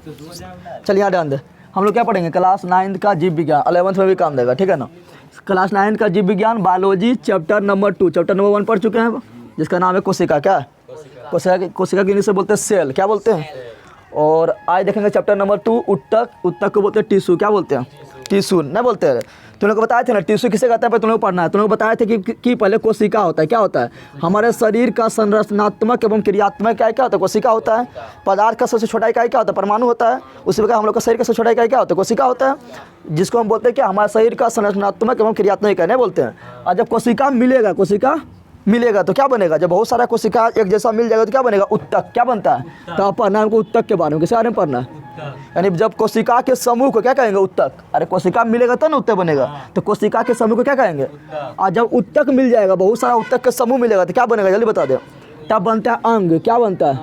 चलिए यहाँ ध्यान दे, हम लोग क्या पढ़ेंगे क्लास 9 का जीव विज्ञान, 11th में भी काम देगा, ठीक है ना। क्लास 9 का जीव विज्ञान biology chapter number 2, chapter number 1 पढ़ चुके हैं, जिसका नाम है कोशिका। क्या कोशिका के इंग्लिश से बोलते हैं सेल, क्या बोलते हैं। और आज देखेंगे चैप्टर नंबर 2 उत्तक। उत्तक को बोलते हैं टिश्यू, क्या बोलते हैं, टिश्यू नहीं बोलते हैं। तुम लोग को बताए थे ना टिश्यू किसे कहते हैं, पर तुम लोग पढ़ना है। तुम लोग बताए थे कि पहले कोशिका होता है, क्या होता है, हमारे शरीर का संरचनात्मक एवं क्रियात्मक इकाई क्या होता है, कोशिका होता है। पदार्थ का सबसे छोटा इकाई क्या होता है, परमाणु होता है। उसी प्रकार हम लोग का शरीर का सबसे छोटा इकाई क्या होता है, कोशिका होता है, जिसको हम बोलते हैं कि हमारे शरीर का संरचनात्मक एवं क्रियात्मक इकाई नहीं बोलते हैं। और जब कोशिका मिलेगा तो क्या बनेगा, जब बहुत सारा कोशिका एक जैसा मिल जाएगा तो क्या बनेगा, उत्तक। क्या बनता है, तो पढ़ना हमको उत्तक के बारे में, किस बारे में पढ़ना है, यानी जब कोशिका के समूह को क्या कहेंगे, उत्तक। अरे कोशिका मिलेगा तो ना उत्तक बनेगा, तो कोशिका के समूह को क्या कहेंगे। और जब उत्तक मिल जाएगा, बहुत सारा उत्तक के समूह मिलेगा तो क्या बनेगा, जल्दी बता दे। तब बनता है अंग। क्या बनता है,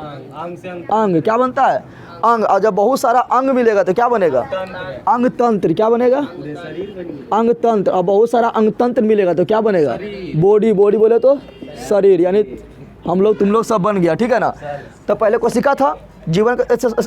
अंग। क्या बनता है, अंग। और जब बहुत सारा अंग मिलेगा तो क्या बनेगा, अंग तंत्र। क्या बनेगा, अंग तंत्र। और बहुत सारा अंग तंत्र मिलेगा तो क्या बनेगा, बॉडी। बॉडी बोले तो शरीर, यानी हम लोग तुम लोग सब बन गया, ठीक है ना। तो पहले कोशिका था, जीवन का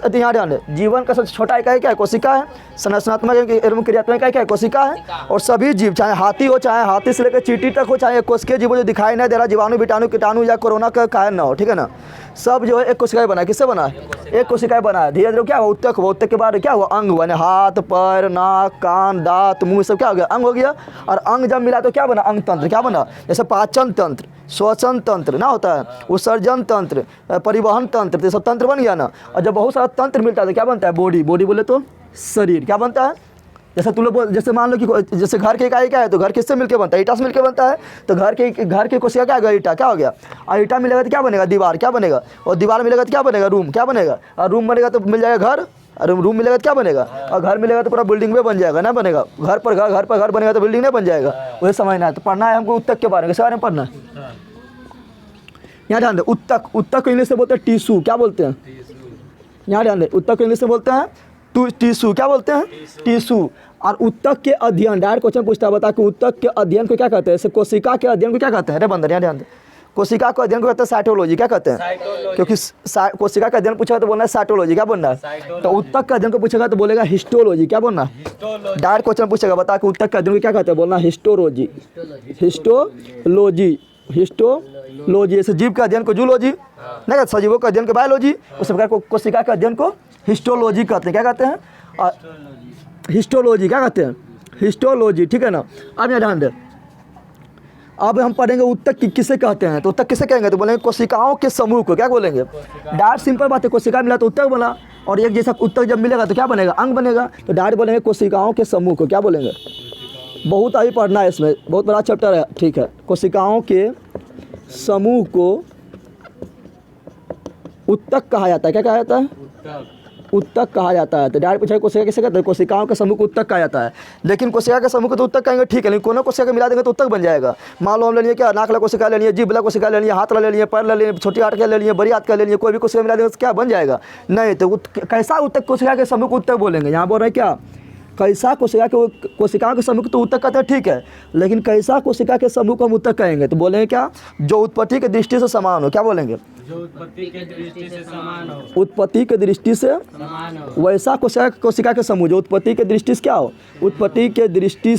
यहाँ ध्यान है, जीवन का सबसे छोटा इकाई क्या है, कोशिका है। संरचनात्मक एवं क्रियात्मक इकाई क्या है, कोशिका है। और सभी जीव, चाहे हाथी हो, चाहे हाथी से लेकर चींटी तक हो, चाहे कोशिकीय जीव जो दिखाई नहीं दे रहा, जीवाणु विटाणु कीटाणु या कोरोना का कारण ना हो, ठीक है ना, सब जो है एक कोशिका बना है। किससे बना है, एक कोशिका बना है। धीरे धीरे क्या हुआ, उत्तक हुआ। उत्तक के बाद क्या हुआ, अंग हुआ, हाथ पैर नाक कान दांत मुंह सब क्या हो गया, अंग हो गया। और अंग जब मिला तो क्या बना, अंग तंत्र। क्या बना, जैसे पाचन तंत्र, श्वसन तंत्र ना होता है, उत्सर्जन तंत्र, परिवहन तंत्र, तो सब तंत्र बन गया ना। और जब बहुत सारा तंत्र मिलता है तो क्या बनता है, बॉडी। बॉडी बोले तो शरीर। क्या बनता है, जैसे तुम लोग जैसे मान लो कि जैसे घर के इकाई क्या है, तो घर किससे मिलकर बनता है, ईटा से मिलकर बनता है। तो घर के कोशिका क्या है, ईटा। क्या हो गया, और ईटा मिलेगा तो क्या बनेगा, दीवार। क्या बनेगा, और दीवार मिलेगा तो क्या बनेगा, रूम। क्या बनेगा, और रूम बनेगा तो मिल जाएगा घर, और रूम मिलेगा तो क्या बनेगा, और घर मिलेगा तो पूरा बिल्डिंग में बन जाएगा ना, बनेगा घर पर घर बनेगा तो बिल्डिंग नहीं बन जाएगा। वही समझना है। तो पढ़ना है हमको उत्तक के बारे में, किस बारे में पढ़ना है, यहाँ ध्यान दे। उत्तक, उत्तक को इंग्लिश से बोलते हैं टिश्यू। क्या बोलते हैं, यहाँ ध्यान दे, उत्तक को इंग्लिश से बोलते हैं टिश्यू। क्या बोलते हैं, टिश्यू। और उत्तक के अध्ययन, डायरेक्ट क्वेश्चन पूछता है, बता कि उत्तक के अध्ययन को क्या कहते हैं, जैसे कोशिका के अध्ययन को क्या कहते हैं। अरे बंदर यहाँ ध्यान दे, कोशिका को अध्ययन को कहते हैं साइटोलॉजी। क्या कहते हैं, क्योंकि कोशिका का अध्ययन पूछेगा तो बोलना है साइटोलॉजी। क्या बोलना है, तो उत्तक का अध्ययन को पूछेगा तो बोलेगा हिस्टोलॉजी। क्या बोलना, डायरेक्ट क्वेश्चन पूछेगा, बता कि उत्तक का अध्ययन को क्या कहते हैं, बोलना हिस्टोलॉजी। Histology, histology. जैसे जीव का अध्ययन को जूलॉजी, नहीं कहते, सजीवों का अध्ययन को बायोलॉजी, उस प्रकार को कोशिका का अध्ययन को हिस्टोलॉजी कहते हैं। क्या कहते हैं, हिस्टोलॉजी। क्या कहते हैं, हिस्टोलॉजी, ठीक है ना। अब यहाँ ध्यान दे, अब हम पढ़ेंगे उत्तक किसे कहते हैं। तो उत्तक किसे कहेंगे, तो बोलेंगे कोशिकाओं के समूह को। क्या बोलेंगे, डायरेक्ट सिंपल बात है, कोशिका मिला तो उत्तक बना, और एक जैसा उत्तक जब मिलेगा तो क्या बनेगा, अंग बनेगा। तो डायरेक्ट बोलेंगे कोशिकाओं के समूह को। क्या बोलेंगे, बहुत अभी पढ़ना है, इसमें बहुत बड़ा चैप्टर है, ठीक है। कोशिकाओं के समूह को उत्तक कहा जाता है। क्या कहा जाता है, उत्तक कहा जाता है। तो डायरेक्ट पूछा कोशिका किसे कहते हैं, कोशिकाओं के समूह को उत्तक कहा जाता है। लेकिन कोशिका के समूह को तो उत्तक कहेंगे, ठीक है, लेकिन कोनो कोशिका मिला देंगे तो उत्तक बन जाएगा। मान लो हम ले लिए क्या, नाक वाला कोशिका ले लिए, जीभ वाला कोशिका ले लिए, हाथ वाला ले लिए, पैर ले लिए, छोटी आंत का ले लिए, बड़ी आंत का ले लिए, कोई भी कोशिका मिला देंगे तो क्या बन जाएगा, नहीं। तो कैसा उत्तक कोशिका के समूह को उत्तक बोलेंगे, यहाँ बोल रहे हैं क्या, कैसा कोशिकाओं के समूह तो उत्तक कहते हैं, ठीक है। लेकिन कैसा कोशिका के समूह को हम उत्तक कहेंगे, तो बोलेंगे क्या, जो उत्पत्ति की दृष्टि से समान हो। क्या बोलेंगे, जो उत्पत्ति के दृष्टि से समान हो। उत्पत्ति के दृष्टि से समान हो। वैसा कोशिका के समूह जो उत्पत्ति के दृष्टि से क्या हो, उत्पत्ति के दृष्टि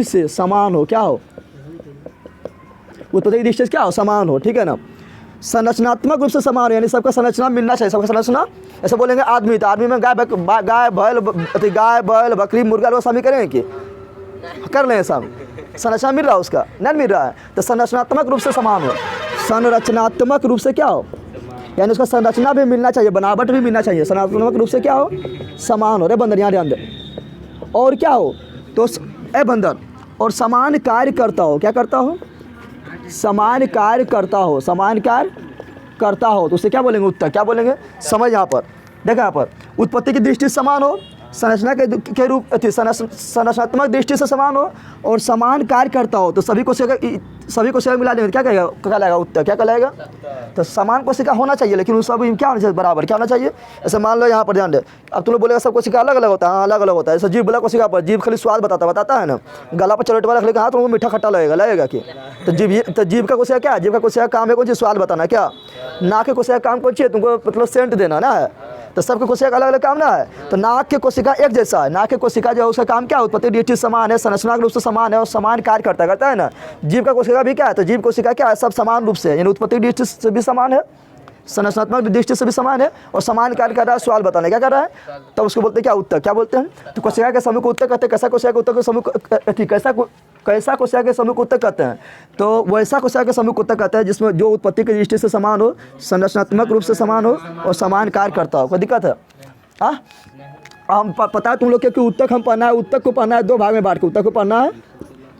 से समान हो। क्या हो, उत्पत्ति की दृष्टि से क्या हो, समान हो, ठीक है ना। संरचनात्मक रूप से समान हो, यानी सबका संरचना मिलना चाहिए, सबका संरचना। ऐसे बोलेंगे आदमी, तो आदमी में गाय बैल बकरी मुर्गा लोग शामिल करेंगे कि कर लें, सब संरचना मिल रहा है, उसका नहीं मिल रहा है। तो संरचनात्मक रूप से समान हो, संरचनात्मक रूप से क्या हो, यानी उसका संरचना भी मिलना चाहिए, बनावट भी मिलना चाहिए, संरचनात्मक रूप से क्या हो, समान हो। रे बंदर यहाँ ध्यान दे, और क्या हो, तो ए बंदर, और समान कार्य करता हो। क्या करता हो, समान कार्य करता हो, समान कार्य करता हो, तो उसे क्या बोलेंगे, उत्तक। क्या बोलेंगे, समझ यहाँ पर देखा, यहाँ पर उत्पत्ति की दृष्टि से समान हो, संरचना के रूप संरचनात्मक दृष्टि से समान हो, और समान कार्य करता हो। तो सभी कोशिका मिला देंगे क्या कहेगा, कहलाएगा उत्तक। क्या कहलाएगा, तो समान कोशिका होना चाहिए, लेकिन उस सब क्या होना चाहिए, बराबर। क्या होना चाहिए, ऐसे मान लो यहाँ पर ध्यान दे, अब तुम लोग बोलेगा सब कोशिका अलग अलग होता है, हाँ अलग अलग होता है। जैसे जीभ बोला कोशिका पर, जीभ खाली स्वाद बताता है ना, गला पर चलोट वाला रख लेगा, हाँ तो वो मीठा खट्टा लगेगा कि, तो जीभ का कोशिका क्या है, जीभ का कोशिका काम है कौन चीज़, स्वाद बताना। क्या नाक के कोशिका काम कौन सी है, तुमको मतलब सेंट देना ना है। तो सबके कोशिका का अलग अलग काम ना है। तो नाक के कोशिका एक जैसा है, नाक के कोशिका जो है उसका काम क्या है, उत्पत्ति दृष्टि समान है, संरचना रूप से समान है और समान कार्य करता है ना। जीव का कोशिका भी क्या है, तो जीव कोशिका क्या है, सब समान रूप से, यानी उत्पत्ति दृष्टि से भी समान है, संरचनात्मक दृष्टि से भी समान है और समान कार्य कर रहा है। सवाल बताने क्या कर रहा है, तब उसको बोलते हैं क्या, उत्तक। क्या बोलते हैं, तो कोशिका के समूह को उत्तक कहते हैं। कैसा कोशिका के उत्तक के समूह, कैसा कोशिका के समूह को उत्तक कहते हैं, तो वैसा कोशिका के समूह को उत्तक कहते हैं जिसमें जो उत्पत्ति की दृष्टि से समान हो, संरचनात्मक रूप से समान हो और समान कार्य करता हो। कोई दिक्कत है? हाँ, हम पता है तुम लोग कि उत्तक हम पढ़ना है, उत्तक को पढ़ना है 2 भाग में बांट के, उत्तक को पढ़ना है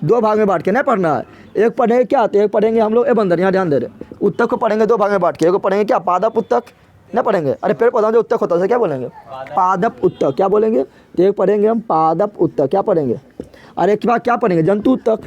2 भाग में बांट के नहीं पढ़ना है। एक पढ़ेंगे क्या, तो एक पढ़ेंगे हम लोग, ए बंदर यहाँ ध्यान दे रहे, उत्तक को पढ़ेंगे 2 भाग में बांट के। एक पढ़ेंगे क्या, पादप उत्तक नहीं पढ़ेंगे, अरे पेड़ पौधा जो उत्तक होता है उसे क्या बोलेंगे, पादप उत्तक। क्या बोलेंगे, तो एक पढ़ेंगे हम पादप उत्तक। क्या पढ़ेंगे, अरे एक बार क्या पढ़ेंगे, जंतु उत्तक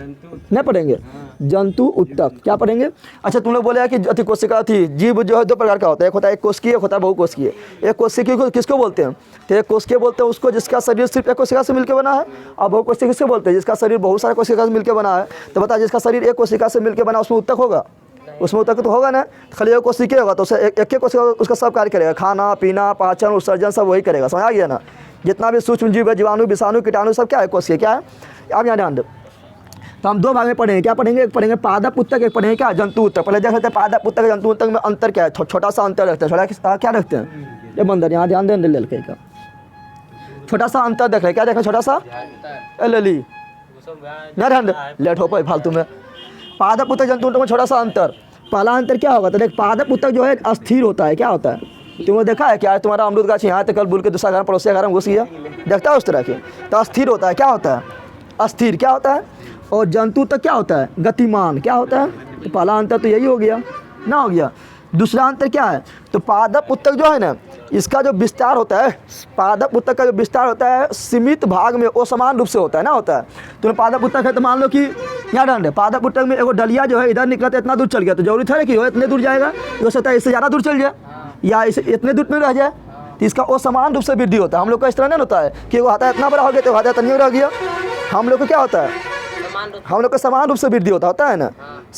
नहीं पढ़ेंगे, जंतु उत्तक। क्या पढ़ेंगे, अच्छा तुम लोग बोले कि अति कोशिका थी, जीव जो है 2 प्रकार का होता है, एक होता है एक कोशिकीय, एक होता है बहुकोशिकीय। एक कोशिकीय को किसको बोलते हैं, तो एक कोशिकीय बोलते हैं उसको जिसका शरीर सिर्फ एक कोशिका से मिलकर बना है, और बहुकोशिकीय किसको बोलते हैं जिसका शरीर बहुत सारे कोशिका से मिलकर बना है। तो बता, जिसका शरीर एक कोशिका से मिलकर बना उसमें उत्तक होगा, उसमें उत्तक तो होगा ना, खाली एक कोशिकीय होगा तो उसे एक कोशिका उसका सब कार्य करेगा, खाना पीना पाचन उत्सर्जन सब वही करेगा। समझ आ गया ना, जितना भी सूक्ष्म जीव है, जीवाणु विषाणु कीटाणु सब क्या है, कोशिकीय। क्या है, आप यहाँ ध्यान दो। तो हम 2 भाग में पढ़ेंगे, क्या पढ़ेंगे, एक पढ़ेंगे पादप उत्तक, एक पढ़ेंगे क्या, जंतु उत्तक। पहले देख लेते हैं पादप उत्तक जंतु उत्तक में अंतर क्या है, छोटा सा अंतर रखते हैं। छोटा क्या रखते हैं, ये बंदर यहाँ ध्यान दें, लड़के का छोटा सा अंतर देख रहे, क्या देख रहे, छोटा सा लली ना ध्यान दे, लेट हो पाए फालतू में। पादप उत्तक जंतु उत्तक में छोटा सा अंतर, पहला अंतर क्या होगा, तो देख पादप उत्तक जो है अस्थिर होता है। क्या होता है, तुमने देखा है क्या है, तुम्हारा अमरूद गाछ यहाँ तक कल बुल के दूसरा घर पड़ोसी घर में घुस गया, देखता है उस तरह के, तो अस्थिर होता है। क्या होता है, अस्थिर। क्या होता है, और जंतु तक क्या होता है, गतिमान। क्या होता है, तो पहला अंतर तो यही हो गया ना, हो गया। दूसरा अंतर क्या है, तो पादप उत्तक जो है ना, इसका जो विस्तार होता है, पादप उत्तक का जो विस्तार होता है सीमित भाग में वो समान रूप से होता है ना, होता है। तो पादप उत्तक है तो मान लो कि यहाँ डाल दे, पादप उत्तक में एगो डलिया जो है इधर निकला तो इतना दूर चल गया, तो जरूरी है कि वो इतने दूर जाएगा, हो सकता है इससे ज़्यादा दूर चल जाए या इसे इतने दूर में रह जाए, तो इसका वो समान रूप से वृद्धि होता है। हम लोग का इस तरह नहीं होता है कि वो हाथा इतना बड़ा हो गया तो हाथा इतना रह गया। हम लोग को क्या होता है, हम लोग का समान रूप से वृद्धि होता है ना,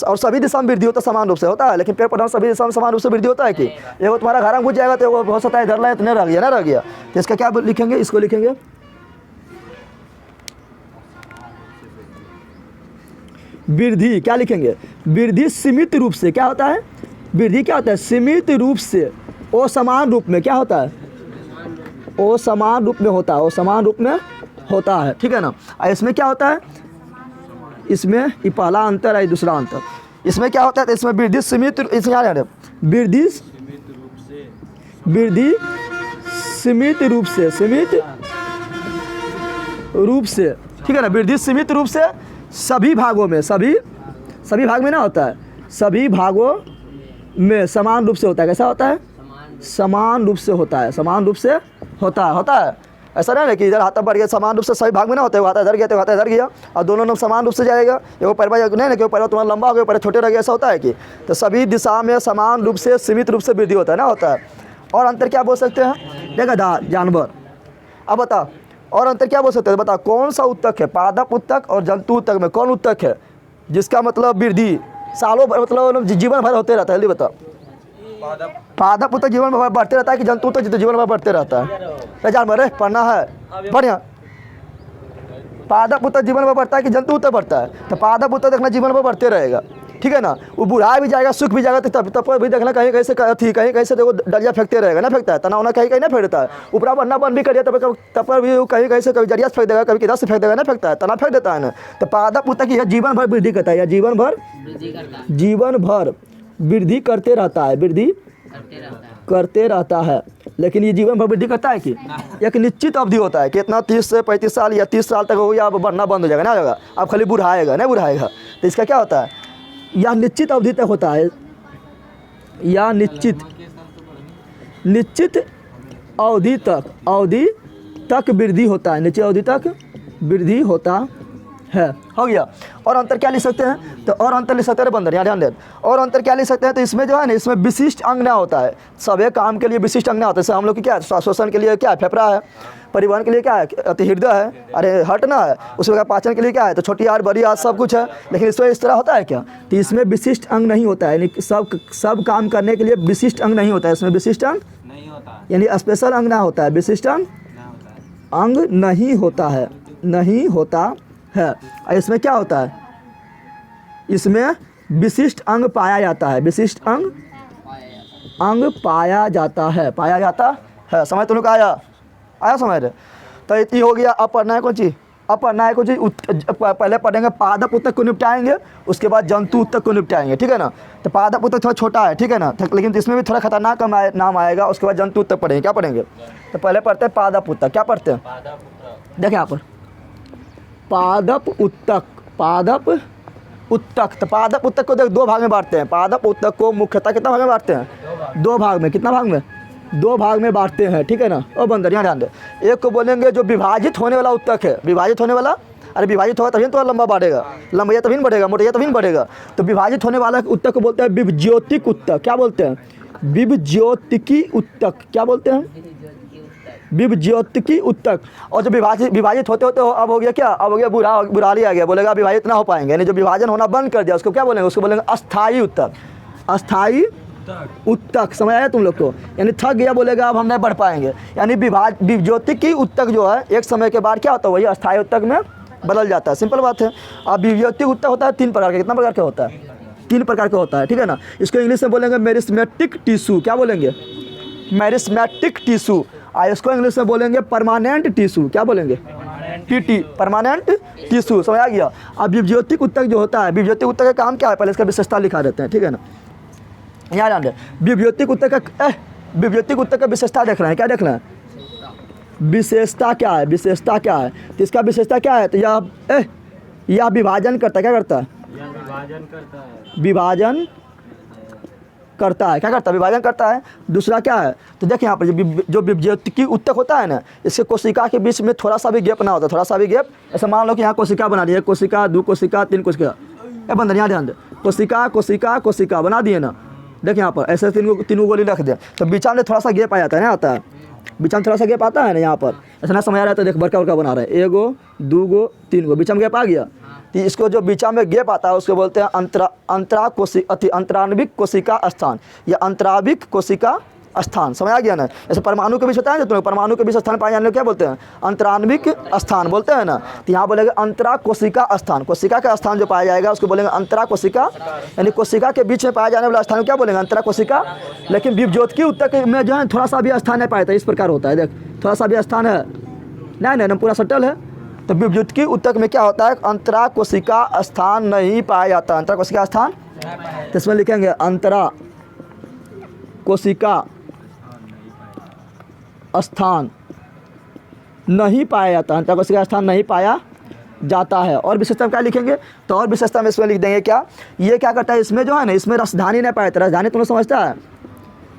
और सभी दिशा में वृद्धि होता है समान रूप से होता है। लेकिन पेड़ पौधा सभी दिशा में समान रूप से वृद्धि होता है कि एगो तुम्हारा घर में घुस जाएगा तो वो हो सकता है इधर लाए इतने रह गया ना, रह गया। तो इसका क्या लिखेंगे, इसको लिखेंगे वृद्धि। क्या लिखेंगे, वृद्धि सीमित रूप से। क्या होता है, वृद्धि क्या होता है, सीमित रूप से वो समान रूप में। क्या होता है, वो समान रूप में होता है, वो समान रूप में होता है, ठीक है ना। और इसमें क्या होता है, इसमें ये पहला अंतर है, दूसरा अंतर इसमें क्या होता है, तो इसमें वृद्धि सीमित, इसमें यहाँ वृद्धि सीमित रूप से, सीमित रूप से, ठीक है ना। वृद्धि सीमित रूप से सभी भागों में, सभी भाग में ना होता है, सभी भागों में समान रूप से होता है। कैसा होता है, समान रूप से होता है, समान रूप से होता है। ऐसा नहीं है कि इधर हाथ बढ़ गया, समान रूप से सभी भाग में ना होते, वो हाथ इधर गया तो हाथ इधर गया, और दोनों ने समान रूप से जाएगा। एगो पैरवा नहीं ना कि पैरवा तुम्हारा लंबा हो गया, पैर छोटे रह गया, ऐसा होता है कि। तो सभी दिशा में समान रूप से सीमित रूप से वृद्धि होता है ना, होता है। और अंतर क्या बोल सकते हैं, देखा जानवर। अब बता और अंतर क्या बोल सकते हैं, बता कौन सा उत्तक है, पादप उत्तक और जंतु उत्तक में कौन उत्तक है जिसका मतलब वृद्धि सालों भर, मतलब जीवन भर होते रहता है। जल्दी बता, पादप उत्तक जीवन भर बढ़ते रहता है कि जंतु उत्तक जीवन भर बढ़ते रहता है। जानवर है पढ़ना है बढ़िया, पादप उत्तक जीवन भर बढ़ता है कि जंतु उत्तक बढ़ता है, तो पादप उत्तक देखना जीवन भर बढ़ते रहेगा, ठीक है ना। वो बुढ़ा भी जाएगा, सुख भी जाएगा, तो तब भी देखना कहीं कहीं से कहीं से देखो डलिया फेंकते रहेगा ना, फेंकता है तना उना कहीं कहीं ना फेंकता है, ऊपरा बनना बंद भी कर दिया तब पर भी कहीं कहीं से कभी जरिया से फेंक देगा, कभी किधर से फेंक देगा ना, फेंकता है तना फेंक देता है ना। तो पादप उत्तक यह जीवन भर वृद्धि करता है, या जीवन भर वृद्धि करते रहता है, वृद्धि करते रहता है। लेकिन ये जीवन भर वृद्धि करता है कि एक निश्चित अवधि होता है कि इतना 30 से 35 साल या 30 साल तक हो गया, अब बढ़ना बंद हो जाएगा ना, होगा अब खाली बुढ़ाएगा नहीं बुढ़ाएगा। तो इसका क्या होता है, या निश्चित अवधि तक होता है, या निश्चित अवधि तक वृद्धि होता है, निश्चित अवधि तक वृद्धि होता है। हो गया। और अंतर क्या लिख सकते हैं, तो और अंतर लिख सकते हैं बंदर, यहाँ ध्यान दें। और अंतर क्या लिख सकते हैं, तो इसमें जो है ना, इसमें विशिष्ट अंग ना होता है, सभी काम के लिए विशिष्ट अंग ना होता है। जैसे हम लोग की क्या है, श्वासोच्छ्वास के लिए क्या है, फेफड़ा है, परिवहन के लिए क्या है, अति हृदय है, अरे हट ना है, उसके बाद पाचन के लिए क्या है, तो छोटी आँत बड़ी आँत सब कुछ है। लेकिन इसमें इस तरह होता है क्या, तो इसमें विशिष्ट अंग नहीं होता है, यानी सब काम करने के लिए विशिष्ट अंग नहीं होता है, इसमें विशिष्ट अंग नहीं होता है, यानी स्पेशल अंग ना होता है, विशिष्ट अंग ना होता है, अंग नहीं होता है, नहीं होता है। और इसमें क्या होता है, इसमें विशिष्ट अंग पाया जाता है, विशिष्ट अंग पाया जाता है, पाया जाता है। समझ तुम लोग को आया, आया समझ रहे। तो इतनी हो गया। अब पढ़ना है कौन चीज़, अब पढ़ना है कौन चीज़, पहले पढ़ेंगे पादप उत्तक को निपटाएंगे, उसके बाद जंतु उत्तक को निपटाएंगे, ठीक है ना। तो पादप उत्तक थोड़ा छोटा है, ठीक है ना, लेकिन इसमें भी थोड़ा खतरनाक नाम आएगा। उसके बाद जंतु उत्तक पढ़ेंगे। क्या पढ़ेंगे, तो पहले पढ़ते हैं पादप उत्तक। क्या पढ़ते हैं, देखिए यहाँ पर पादप उत्तक, पादप उत्तक। तो पादप उत्तक को देख दो भाग में बांटते हैं। पादप उत्तक को मुख्यतः कितना भाग में बांटते हैं, दो भाग में। कितना भाग में, दो भाग में बांटते हैं, ठीक है ना। ओ बंदर यहाँ ध्यान दे, एक को बोलेंगे जो विभाजित होने वाला उत्तक है, विभाजित होने वाला, अरे विभाजित होगा तभी तो लंबा बढ़ेगा, लंबाई तभी बढ़ेगा, मोटाई तभी बढ़ेगा। तो विभाजित होने वाला उत्तक को बोलते हैं विभज्योतिक उत्तक। क्या बोलते हैं, विभज्योतिकी उत्तक। क्या बोलते हैं, विभज्योतिकी उत्तक। और जो विभाजित होते होते अब हो गया क्या, अब हो गया बुराली आ गया, बोलेगा विभाजित ना हो पाएंगे, यानी जो विभाजन होना बंद कर दिया उसको क्या बोलेंगे, उसको बोलेंगे अस्थायी उत्तक, अस्थायी उत्तक। समझ आया तुम लोग को, यानी थक गया बोलेगा अब हम नहीं बढ़ पाएंगे। यानी विभज्योतिकी उत्तक जो है एक समय के बाद क्या होता है, वही अस्थायी उत्तक में बदल जाता है। सिंपल बात है। अब विभज्योतिक उत्तक होता है तीन प्रकार का। कितना प्रकार का होता है, तीन प्रकार का होता है, ठीक है ना। इसको इंग्लिश में बोलेंगे मेरिस्मेटिक टिश्यू। क्या बोलेंगे, मेरिस्मेटिक टिश्यू। और इसको इंग्लिश में बोलेंगे परमानेंट टिश्यू। क्या बोलेंगे, टीटी, परमानेंट टिश्यू। समझ आ गया। अब विभज्योतिक उत्तक जो होता है, विभज्योतिक उत्तक का काम क्या है, पहले इसका विशेषता लिखा देते हैं, ठीक है ना। यहाँ ध्यान दें, विभज्योतिक उत्तक का विभज्योतिक उत्तक का विशेषता देख रहे हैं। क्या देख रहे हैं, विशेषता क्या है, विशेषता क्या है। तो इसका विशेषता क्या है, तो यह विभाजन करता है। क्या करता है, यह विभाजन करता है, विभाजन करता है। क्या करता है, विभाजन करता है। दूसरा क्या है, तो देखिए यहाँ पर जो विभज्योतिकी उत्तक होता है ना, इसके कोशिका के बीच में थोड़ा सा भी गैप ना होता, थोड़ा सा भी गैप। ऐसे मान लो कि यहाँ कोशिका बना दी है, कोशिका, दो कोशिका, तीन कोशिका, बंदर यहाँ ध्यान दे, कोशिका कोशिका कोशिका बना दिए ना। देखिए यहाँ पर ऐसे तीनों गोली रख दे, तो बीचा में थोड़ा सा गैप आ जाता है ना, आता है बीचा में थोड़ा सा गैप आता है ना। यहाँ पर ऐसा ना समझ आ रहा है, तो देख बड़का बड़का बना रहे हैं, एगो दूगो तीन गो, बीचा में गैप आ गया। तो इसको जो बीचा में गैप आता है उसको बोलते हैं अंतरान्विक कोशिका स्थान या अंतराविक कोशिका स्थान। समझ आ गया ना। जैसे परमाणु के बीच होता है ना, तुम्हें परमाणु के बीच स्थान पाए जाने को क्या बोलते हैं, अंतरान्विक स्थान बोलते हैं ना। तो यहाँ बोलेंगे अंतरा कोशिका स्थान, कोशिका का स्थान जो पाया जाएगा उसको बोलेंगे अंतरा कोशिका, यानी कोशिका के बीच में पाया जाने वाला स्थान को क्या बोलेंगे, अंतरा कोशिका। लेकिन विभज्योतिकी उत्तक में जो है थोड़ा सा भी स्थान नहीं पाया था, इस प्रकार होता है। देख थोड़ा सा भी स्थान है, नहीं पूरा सटल है। तो विभज्योतिकी उत्तक में क्या होता है, अंतरा कोशिका स्थान नहीं पाया जाता, अंतरा कोशिका स्थान। तो इसमें लिखेंगे अंतरा कोशिका स्थान नहीं पाया जाता, अंतरा कोशिका स्थान नहीं पाया जाता है। और विशेषता क्या लिखेंगे, तो और विशेषता में इसमें लिख देंगे क्या, ये क्या करता है, इसमें जो है ना, इसमें रसधानी नहीं पाया जाता। रसधानी तुम्हें समझता है,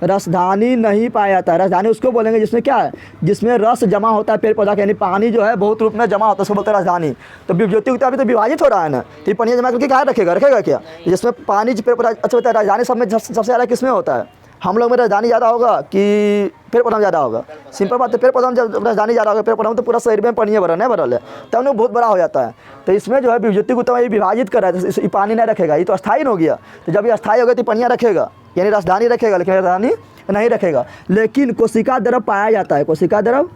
रसधानी नहीं पाया जाता है। रसधानी उसको बोलेंगे जिसमें क्या है, जिसमें रस जमा होता है पेड़ पौधा का, यानी पानी जो है बहुत रूप में जमा होता है, उसको बोलते हैं रसधानी। तो विभज्योतिक उत्तक अभी तो विभाजित हो रहा है ना, तो पानी जमा करके क्या रखेगा क्या, जिसमें पानी पेड़ पौधा अच्छा होता है। राजधानी सब में सबसे ज़्यादा किसमें होता है, हम लोग में राजधानी ज़्यादा होगा कि पेड़ पौधा में ज़्यादा होगा। सिंपल बात है, पेड़ पौधा में जब राजधानी ज़्यादा होगा, पेड़ पौधा में तो पूरा शरीर में पानी भरल है, तब वो बहुत बड़ा हो जाता है। तो इसमें जो है विभज्योतिक उत्तक ये विभाजित कर रहा है, तो पानी नहीं रखेगा, ये तो अस्थायी हो गया। तो जब ये अस्थायी हो गया तो पनिया रखेगा, यानी राजधानी रखेगा, लेकिन राजधानी नहीं रखेगा। लेकिन कोशिका द्रव पाया जाता है, कोशिका द्रव,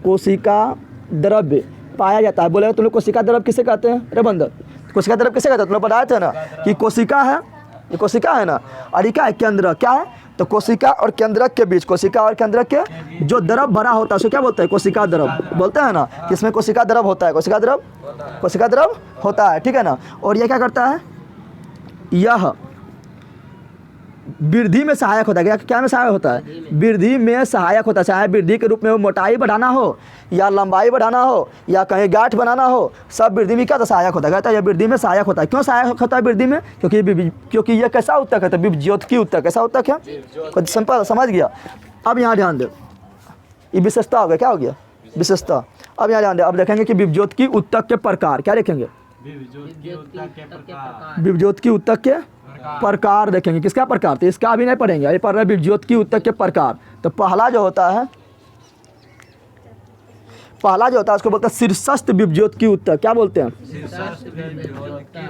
कोशिका द्रव्य पाया जाता है। बोले तुम लोग कोशिका द्रव किसे कहते हैं, अरे बंदर कोशिका द्रव किसे कहते हैं, तुम लोग बताए थे ना कि कोशिका है, ये कोशिका है ना, और ये क्या है, केंद्र। क्या है, तो कोशिका और केंद्रक के बीच, कोशिका और केंद्रक के जो द्रव भरा होता है उसको क्या बोलते हैं, कोशिका द्रव बोलते हैं ना। किसमें कोशिका द्रव होता है, कोशिका द्रव होता है, ठीक है ना। और ये क्या करता है, यह वृद्धि में सहायक होता है। क्या में सहायक होता है, वृद्धि में सहायक होता है। चाहे वृद्धि के रूप में वो मोटाई बढ़ाना हो या लंबाई बढ़ाना हो या कहीं गांठ बनाना हो, सब वृद्धि में क्या तो सहायक होता है। कहता है ये वृद्धि में सहायक होता है। क्यों सहायक होता है वृद्धि में, क्योंकि ये कैसा उत्तक है, तो विभज्योतिकी उत्तक कैसा उत्तक है, सिंपल समझ गया। अब यहाँ ध्यान दे, ये विशेषता हो गया, क्या हो गया, विशेषता। अब यहाँ ध्यान दे, अब देखेंगे कि विभज्योतिकी उत्तक के प्रकार। क्या देखेंगे, विभज्योतिकी उत्तक के प्रकार देखेंगे। किसका प्रकार, तो इसका अभी नहीं पढ़ेंगे, ये पढ़ रहे विभज्योतिकी उत्तक के प्रकार। तो पहला जो होता है, पहला जो होता है उसको बोलते हैं शीर्षस्थ विभज्योत ऊतक। क्या बोलते हैं?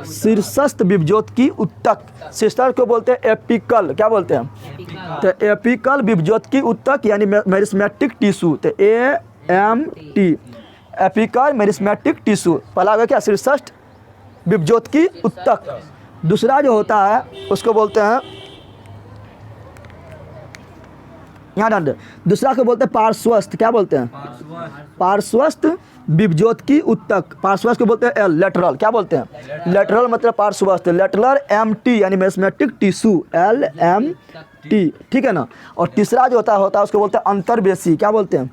शीर्षस्थ विभज्योत ऊतक। शीर्षस्थ को बोलते हैं एपिकल। क्या बोलते हैं? तो एपिकल विभज्योत ऊतक यानी मेरिस्मेटिक टिश्यू। तो AMT एपिकल मेरिस्मेटिक टिश्यू। पहला होगा क्या? शीर्षस्थ विभज्योत ऊतक। दूसरा जो होता है उसको बोलते हैं, यहाँ ध्यान दे, दूसरा को बोलते हैं पार्श्वस्थ। क्या बोलते हैं? पार्श्वस्थ विभज्योत ऊतक। पार्श्वस्थ को बोलते हैं लेटरल। क्या बोलते हैं? लेटरल मतलब पार्श्वस्थ। लेटरल MT यानी मेरिस्मेटिक टिश्यू LMT, ठीक है ना। और तीसरा जो होता है उसको बोलते हैं अंतर्वेशी। क्या बोलते हैं?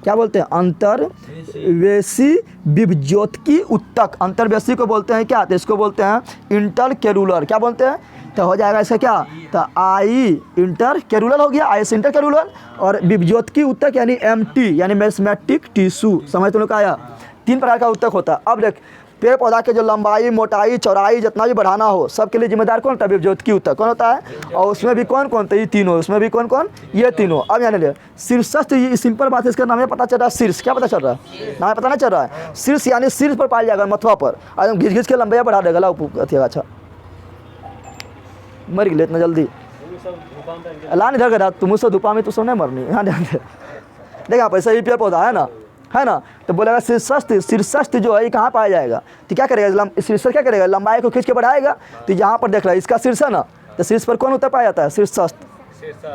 क्या बोलते हैं? अंतर्वेशी विभज्योत ऊतक। अंतर्वेशी को बोलते हैं क्या? तो इसको बोलते हैं इंटरकेरुलर। क्या बोलते हैं? तो हो जाएगा इसका क्या? तो आई इंटरकेरुलर हो गया, आई से इंटरकेरुलर, और विभज्योत ऊतक यानी MT यानी मेरिस्मेटिक टिश्यू। समझ तुम लोग का आया? 3 प्रकार का ऊतक होता है। अब देख, पेड़ पौधा के जो लंबाई, मोटाई, चौड़ाई जितना भी बढ़ाना हो सबके लिए जिम्मेदार कौन होता है? विभज्योत ऊतक। कौन होता है? और उसमें भी कौन कौन? तो ये तीनों। उसमें भी कौन कौन? ये तीनों। अब जाने ले शीर्षस्थ, ये सिंपल बात है, इसका नाम पता चल रहा है शीर्ष। क्या पता चल रहा है? नाम पता नहीं चल रहा है। शीर्ष यानी शीर्ष पर पाया जाएगा, मथुआ पर। आज घिस घिस के लंबाई बढ़ा देगा। अच्छा मर गए इतना जल्दी अलान इधर करा तुम उससे धूपा में तो सब नहीं मरनी। यहाँ ध्यान दे, देख यहाँ पैसा पेड़ पौधा है ना, तो बोलेगा शीर्षस्थ जो है ये कहाँ पाया जाएगा? तो क्या करेगा? शीर्ष क्या करेगा? लंबाई को खींच के बढ़ाएगा। तो यहाँ पर देख रहा है इसका शीर्ष है ना, तो शीर्ष पर कौन होता पाया जाता है? शीर्षस्थ।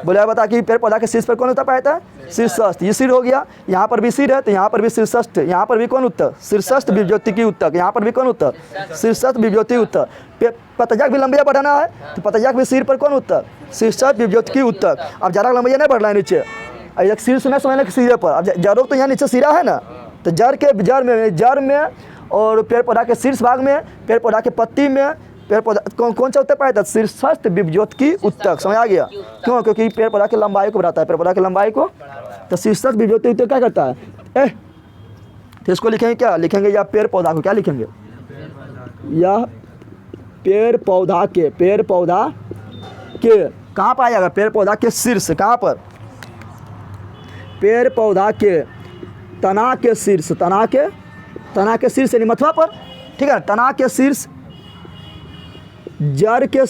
बोलेगा बता कि पेड़ पौधा के शीर्ष पर कौन होता पाया जाता है? शीर्षस्थ। ये सिर हो गया, यहाँ पर भी सिर है तो यहाँ पर भी शीर्षस्थ। यहाँ पर भी कौन उत्तर? शीर्षस्थ विभज्योत ऊतक। यहाँ पर भी कौन उत्तर? शीर्षस्थ विभज्योत ऊतक। पतजक भी लंबिया बढ़ाना है तो पतजक भी सिर पर कौन उत्तर? शीर्षस्थ विभज्योत ऊतक। अब ज़्यादा लंबिया नहीं बढ़ना है नीचे, एक शीर्ष में समझना कि सिरे पर। अब जड़ों तो यहाँ नीचे सिरा है ना, तो जड़ में और पेड़ पौधा के शीर्ष भाग में, पेड़ पौधा के पत्ती में, पेड़ पौधा कौन सा उत्तर पाया था? शीर्षस्थ विभज्योत ऊतक। समझ आ गया? क्यों? क्योंकि पेड़ पौधा की लंबाई को बढ़ाता है, पेड़ पौधा की लंबाई को। तो शीर्षस्थ विभज्योत ऊतक क्या करता है? तो इसको लिखेंगे क्या? लिखेंगे या पेड़ पौधा को क्या लिखेंगे? यह पेड़ पौधा के कहाँ पाया जाएगा? पेड़ पौधा के शीर्ष। कहाँ पर? पेड़ पौधा के तना के शीर्ष। तना के शीर्ष यानी मथुआ पर, ठीक है। तना के शीर्ष, जड़ के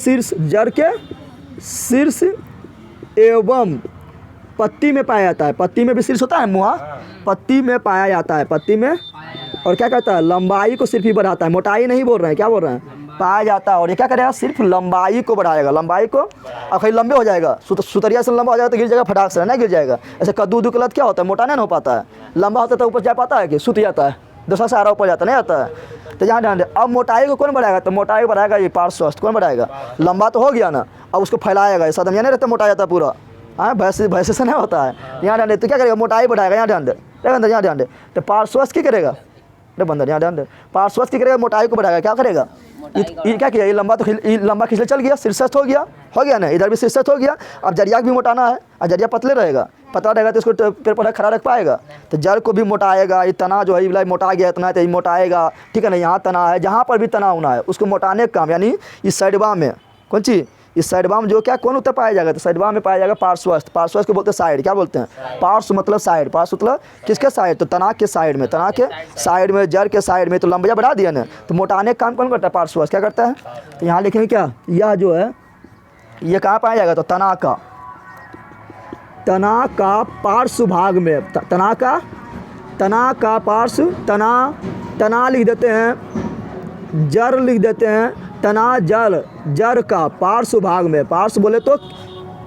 शीर्ष एवं पत्ती में पाया जाता है। पत्ती में भी शीर्ष होता है, मुहा पत्ती में पाया जाता है। पत्ती में, और क्या कहता है? लंबाई को सिर्फ ही बढ़ाता है, मोटाई नहीं बोल रहे हैं। क्या बोल रहे हैं? पाया जाता है। और ये क्या करेगा? सिर्फ लंबाई को बढ़ाएगा, लंबाई को। अब कहीं लंबे हो जाएगा, सुतरिया से लंबा हो जाएगा तो गिर जाएगा, फटाक से नहीं गिर जाएगा। ऐसे कद्दू के लत क्या होता है? मोटा नहीं हो पाता है। लंबा होता है तो ऊपर जा पाता है कि सुत जाता है, दूसरा सहारा ऊपर जाता नहीं आता है। तो यहाँ ध्यान दे, अब मोटाई को कौन बढ़ाएगा? तो मोटाई बढ़ाएगा ये पार्श्वस्थ। कौन बढ़ाएगा? लंबा तो हो गया ना, अब उसको फैलाएगा। ऐसा दम नहीं रहता, मोटा जाता है पूरा। हाँ, भैंसे से नहीं होता है। यहाँ ध्यान दे, तो क्या करेगा? मोटाई बढ़ाएगा। यहाँ ध्यान दे, यहाँ ध्यान दे। तो पार्श्वस्थ क्या करेगा? बंदर यहाँ ध्यान दे, पार्श्वस्थ क्या करेगा? मोटाई को बढ़ाएगा। क्या करेगा? ये क्या किया? ये लंबा तो लंबा खिंचले चल गया, शीर्षस्थ हो गया ना, इधर भी शीर्षस्थ हो गया। अब जरिया भी मोटाना है, और जरिया पतले रहेगा, पतला रहेगा तो इसको पेड़ पौधा खड़ा रख पाएगा। तो जड़ को भी मोटाएगा। ये तना जो है ये मोटा गया इतना, तो ये मोटाएगा, ठीक है ना। यहाँ तना है, जहाँ पर भी तना होना है उसको मोटाने का काम, यानी इस साइड बाम में कौन चीज़? इस साइड बाम जो क्या कौन उत्तर पाया जाएगा? तो साइड बाम में पाया जाएगा पार्श्वस्थ। पार्श्वस्थ को बोलते हैं साइड। क्या बोलते हैं? पार्श्व मतलब साइड। पार्श्व मतलब किसके साइड? तो तना के साइड में, तना के साइड में, जड़ के साइड में। तो लंबाई बढ़ा दिया ना, तो मोटाने का काम कौन करता है? पार्श्वस्थ। क्या करता है? तो यहाँ लिखेंगे क्या? यह जो है ये कहाँ पाया जाएगा? तो तना का पार्श्व भाग में। तना का पार्श्व, तना लिख देते हैं, जड़ लिख देते हैं। तना जड़ का पार्श्व भाग में। पार्श्व बोले तो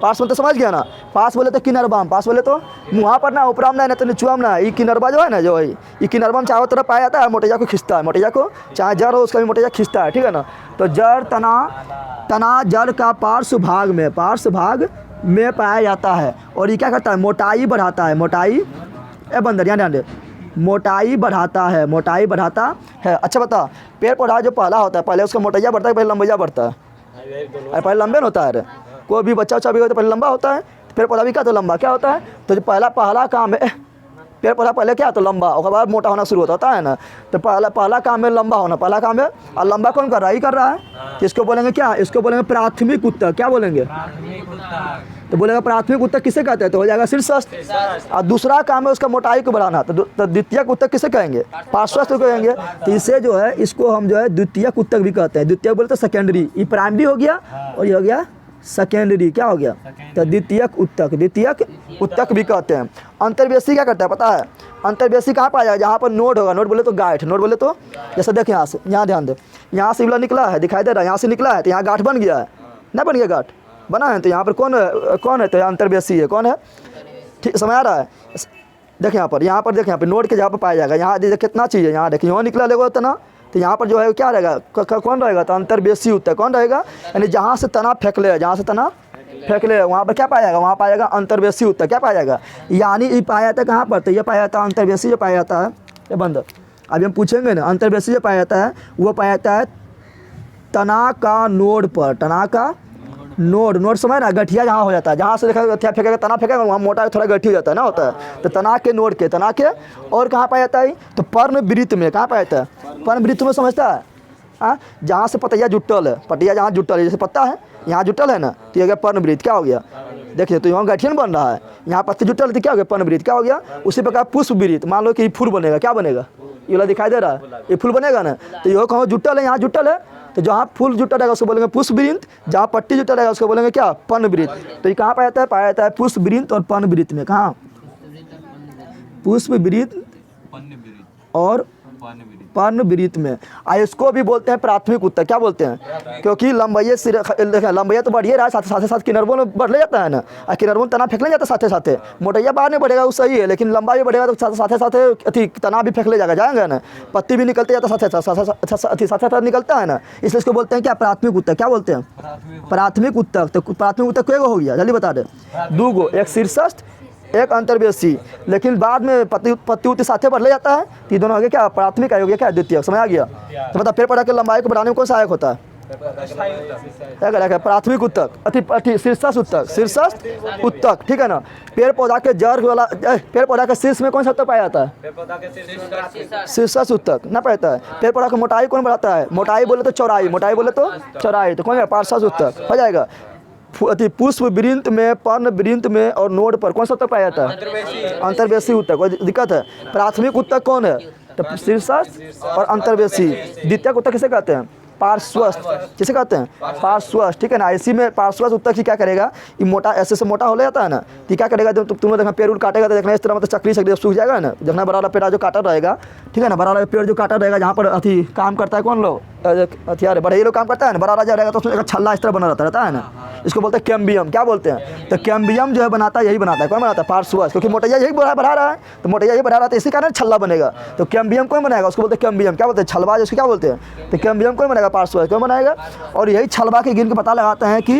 पार्श्व तो समझ गया ना। पार्श्व बोले तो किनरबाम, पार्श्व बोले तो मुँह पर ना, ऊपराम ना, तो नीचुआम ना। ये किनरबा जो है ना, जो है ये किनरबाम चारों तरफ पाया जाता है, मोटेजा को खींचता है। मोटेजा को चाहे जड़ हो उसका भी मोटेजा खींचता है, ठीक है ना। तो जड़ तना जड़ का पार्श्व भाग में पाया जाता है। और ये क्या करता है? मोटाई बढ़ाता है। मोटाई बंदर यहाँ ध्यान दे, मोटाई बढ़ाता है। अच्छा बता, पेड़ पौधा जो पहला होता है पहले उसका मोटाइया बढ़ता है, पहले लंबाइया बढ़ता है? पहले लंबे न होता है। कोई भी बच्चा भी हो तो पहले लंबा होता है, पेड़ पौधा भी क्या तो लंबा क्या होता है। तो जो पहला काम है, पेड़ पौधा पहले क्या तो लंबा, और बाद मोटा होना शुरू होता है ना। तो पहला काम है लंबा होना, पहला काम है। और लंबा कौन कर रहा है? ही कर रहा है। इसको बोलेंगे क्या? इसको बोलेंगे प्राथमिक ऊतक। क्या बोलेंगे? तो बोलेगा प्राथमिक उत्तक किसे कहते हैं, तो हो जाएगा शीर्षस्थ। और दूसरा काम है उसका मोटाई को बढ़ाना, तो द्वितीयक उत्तक किसे कहेंगे, पार्श्वस्थ को कहेंगे। तो इसे जो है इसको हम जो है द्वितीयक उत्तक भी कहते हैं। द्वितीयक बोले तो सेकेंडरी, ये प्राइमरी हो गया और ये हो गया सेकेंडरी, क्या हो गया, तो द्वितीयक उत्तक भी कहते हैं। अंतर्वेशी क्या करता है पता है, अंतर्वेशी कहाँ पाया जाएगा, जहाँ पर नोड होगा, नोड बोले तो गांठ, नोड बोले तो जैसे देख यहाँ से, यहाँ ध्यान दे, यहाँ से इबला निकला है, दिखाई दे रहा है, यहाँ से निकला है तो यहाँ गांठ बन गया है, ना बन गया गांठ बना है, तो यहाँ पर कौन है, तो यहाँ अंतर्वेशी है, कौन है, ठीक समझ आ रहा है। देख यहाँ पर देख यहाँ पर नोड के जहाँ पर पाया जाएगा, यहाँ देख कितना चीज़ है, यहाँ देखिए यहाँ निकला लेगा तना, तो यहाँ पर जो है क्या रहेगा, कौन रहेगा, तो अंतर्वेशी उत्तक कौन रहेगा, यानी जहाँ से तना फेंक ले, जहाँ से तना फेंक ले वहाँ पर क्या पाया जाएगा, वहाँ पाया जाएगा अंतर्वेशी उत्तक, क्या पाया जाएगा, यानी ये पाया जाता है कहाँ पर, तो ये पाया जाता है अंतर्वेशी जो पाया जाता है, ये बंद अभी हम पूछेंगे ना, अंतर्वेशी जो पाया जाता है वो पाया जाता है तना का नोड पर, तना का नोड समझ ना, गठिया जहाँ हो जाता है, जहाँ से देखा गठिया फेंकेगा तना फेंकेगा वहाँ मोटा थोड़ा गठी हो जाता है ना, होता है, तो तना के नोड के, तना के और कहाँ पाया जाता है, तो पर्णवृत्त में, कहाँ पाया जाता है, पर्णवृत्त में, समझता है, हाँ, जहाँ से पतैया जुटल है, पतैया जहाँ जुटल है, जैसे पत्ता है यहाँ जुटल है ना, तो ये हो गया पर्णवृत्त, क्या हो गया, देखिए तो यहाँ गठियन बन रहा है, यहाँ पत्ते जुटल तो क्या हो गया, पर्णवृत्त, क्या हो गया। उसी प्रकार पुष्पवृत्त, मान लो कि फूल बनेगा, क्या बनेगा, ये वाला दिखाई दे रहा है, ये फूल बनेगा ना, तो ये कहाँ जुटल है, यहाँ जुटल है, तो जहाँ फूल जुटा रहेगा उसको बोलेंगे पुष्पवृत्त, जहाँ पट्टी जुटा रहेगा उसको बोलेंगे क्या, पर्णवृत्त। तो ये कहाँ पाया जाता है पुष्पवृत्त और पर्णवृत्त में, कहाँ, पुष्पवृत्त और पर्णवृत्त में। इसको भी बोलते हैं प्राथमिक उत्तक, क्या बोलते हैं, क्योंकि लंबाई सिर देखें, लंबाई तो बढ़िए रहा है, साथ साथ किनारों में बढ़ ले जाता है ना, और किनारों में तना फेंक ले जाता है, साथ मोटैया बाद में बढ़ेगा वो सही है, लेकिन लंबाई भी बढ़ेगा तो साथ अथी तना भी फेंक ले जाएगा ना, पत्ती भी निकलते जाता साथ निकलता है ना, इसलिए इसको बोलते हैं क्या, प्राथमिक उत्तक, क्या बोलते हैं, प्राथमिक उत्तक। तो प्राथमिक उत्तक को हो गया, जल्दी बता दे, दो गो, एक शीर्षस्थ एक अंतर्वेशी, लेकिन बाद में पत्ती उत्ती साथे बढ़ ले जाता है, तो ये दोनों हो गया क्या, प्राथमिक हो गया क्या, द्वितीयक, समझ आ गया। तो मतलब पेड़ पौधा की लंबाई को बढ़ाने में कौन सहायक होता है, क्या करेगा, प्राथमिक उत्तक, शीर्षस्थ उत्तक, ठीक है ना। पेड़ पौधा के जड़ वाला, पेड़ पौधा के शीर्ष में कौन सा उत्तक पाया जाता है, शीर्षस्थ उत्तक ना पाया जाता है। पेड़ पौधा की मोटाई कौन बढ़ाता है, मोटाई बोले तो चौड़ाई, तो कौन है, पार्श्वस्थ उत्तक हो जाएगा। पुष्पवृत्त में, पर्णवृत्त में और नोड पर कौन सा उत्तक पाया जाता है, अंतर्वेशी उत्तक। कोई दिक्कत है, प्राथमिक उत्तक कौन है, तो शीर्षस्थ और अंतर्वेशी। द्वितीयक उत्तक किसे कहते हैं, पार्श्वस्थ, किसे कहते हैं, पार्श्वस्थ, ठीक है ना। इसी में पार्श्वस्थ उत्तक ही क्या करेगा, ये मोटा ऐसे से मोटा हो जाता है ना, तो क्या करेगा, जब तुमने देखना पेड़ काटेगा तो देखना इस तरह मतलब चक्री सूख जाएगा ना, देखना बड़ा वाला पेड़ जो काटा रहेगा, ठीक है ना, बड़ा वाला पेड़ जो काटा रहेगा, जहाँ पर अथी काम करता है कौन लोग, हथियार बड़े लोग काम करता है ना, बड़ा राजा रहेगा तो उसमें एक छल्ला इस तरह बना रहता है ना, इसको बोलते हैं कैम्बियम, क्या बोलते हैं, तो कैम्बियम जो है बनाता है, यही बनाता है, कौन बनाता है, पार्श्वस्थ, क्योंकि मोटैया यही बढ़ा रहा है, तो मोटैया यही बढ़ा रहा है, इसी कारण छल्ला बनेगा। तो कैम्बियम कौन बनाएगा, उसको बोलते हैं कैम्बियम, क्या बोलते हैं, छलवा, जिसको क्या बोलते हैं, तो कैम्बियम कौन बनाएगा, पार्श्वस्थ कौन बनाएगा। और यही छलवा के गिन के पता लगाते हैं कि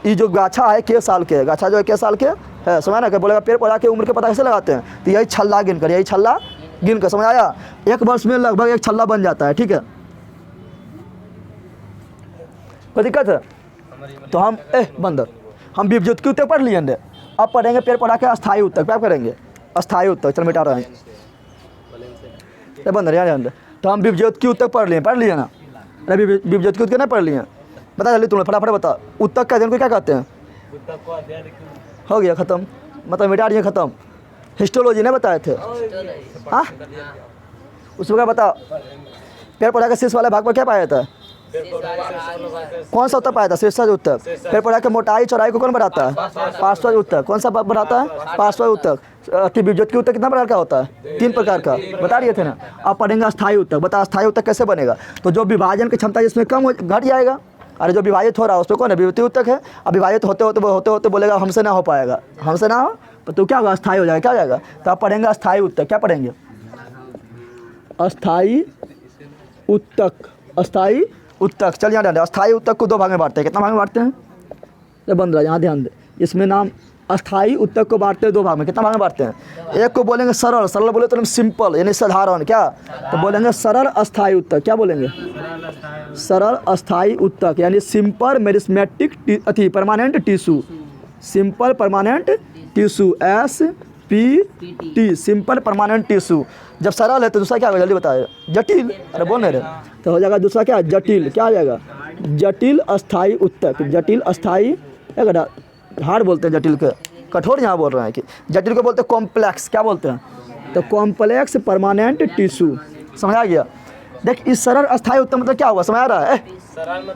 ये जो गाछा है के साल के, गाछा जो है के साल के है, समझ ना, क्या बोलेगा पेड़ पौधा की उम्र के पता कैसे लगाते हैं, तो यही छल्ला गिन कर, समझ आया। एक वर्ष में लगभग एक छल्ला बन जाता है, ठीक है, कोई दिक्कत है। तो हम बंदर हम विभज्योत की उत्तक पढ़ लिए, अब पढ़ेंगे पेड़ पौधा के अस्थायी उत्तक, क्या करेंगे, अस्थायी उत्तक, चल मिटा रहे हैं बंदर यार। तो हम विभज्योत की उत्तक पढ़ लिए ना, अरे विभज्योत की उत्तक नहीं पढ़ लिए, बता जल्दी तुम्हें, फटाफट बता, उत्तक का अध्ययन को क्या कहते हैं, हो गया खत्म, मतलब मिटा दिए खत्म। हिस्टोलॉजी नहीं बताए थे, हाँ, उसमें क्या बता, पेड़ पौधा के शीर्ष वाले भाग पर क्या पाया जाता है, कौन सा उत्तक पाया था, शीर्षस्थ उत्तक। पेड़ पौधा की मोटाई चौड़ाई को कौन बढ़ाता है, पार्श्वस्थ उत्तक, कौन सा बढ़ाता है, पार्श्वस्थ उत्तक। विभज्योत की उत्तक कितना प्रकार का होता है, 3 प्रकार का बता रहे थे ना। अब पढ़ेंगे अस्थायी उत्तक, बता अस्थायी उत्तक कैसे बनेगा, तो जो विभाजन की क्षमता जिसमें कम घट जाएगा, अरे जो विभाजित हो रहा है उसमें कौन है, विभज्योत उत्तक है। अब विभाजित होते बोलेगा हमसे ना हो पाएगा, हमसे ना हो तो क्या होगा, अस्थायी हो जाएगा, क्या हो जाएगा। तो आप पढ़ेंगे अस्थायी उत्तक, क्या पढ़ेंगे, अस्थायी उत्तक, चल यहाँ अस्थायी उत्तक को 2 भाग में बांटते हैं, कितना भाग में बांटते हैं, ये बंद रहा, यहाँ ध्यान दे, इसमें नाम अस्थायी उत्तक को बांटते हैं 2 भाग में, कितना भाग में बांटते हैं, एक को बोलेंगे सरल बोले तो सिंपल यानी साधारण, क्या तो बोलेंगे सरल अस्थायी उत्तक, क्या बोलेंगे, सरल अस्थायी उत्तक यानी सिंपल मेरिस्मेटिक अथी permanent tissue, simple permanent tissue, SPT, simple permanent tissue. जब सरल है तो दूसरा क्या होगा, जल्दी बताए, जटिल, अरे बोल नहीं रहे, तो हो जाएगा दूसरा क्या, जटिल, क्या आ जाएगा, जटिल अस्थायी उत्तक, जटिल अस्थायी हार्ड बोलते हैं जटिल के, कठोर यहाँ बोल रहे हैं कि जटिल को बोलते हैं कॉम्प्लेक्स, क्या बोलते हैं? तो कॉम्प्लेक्स परमानेंट टिश्यू, समझ आ गया? देख इस सरल अस्थायी उत्तर मतलब क्या हुआ, समझ आ रहा है?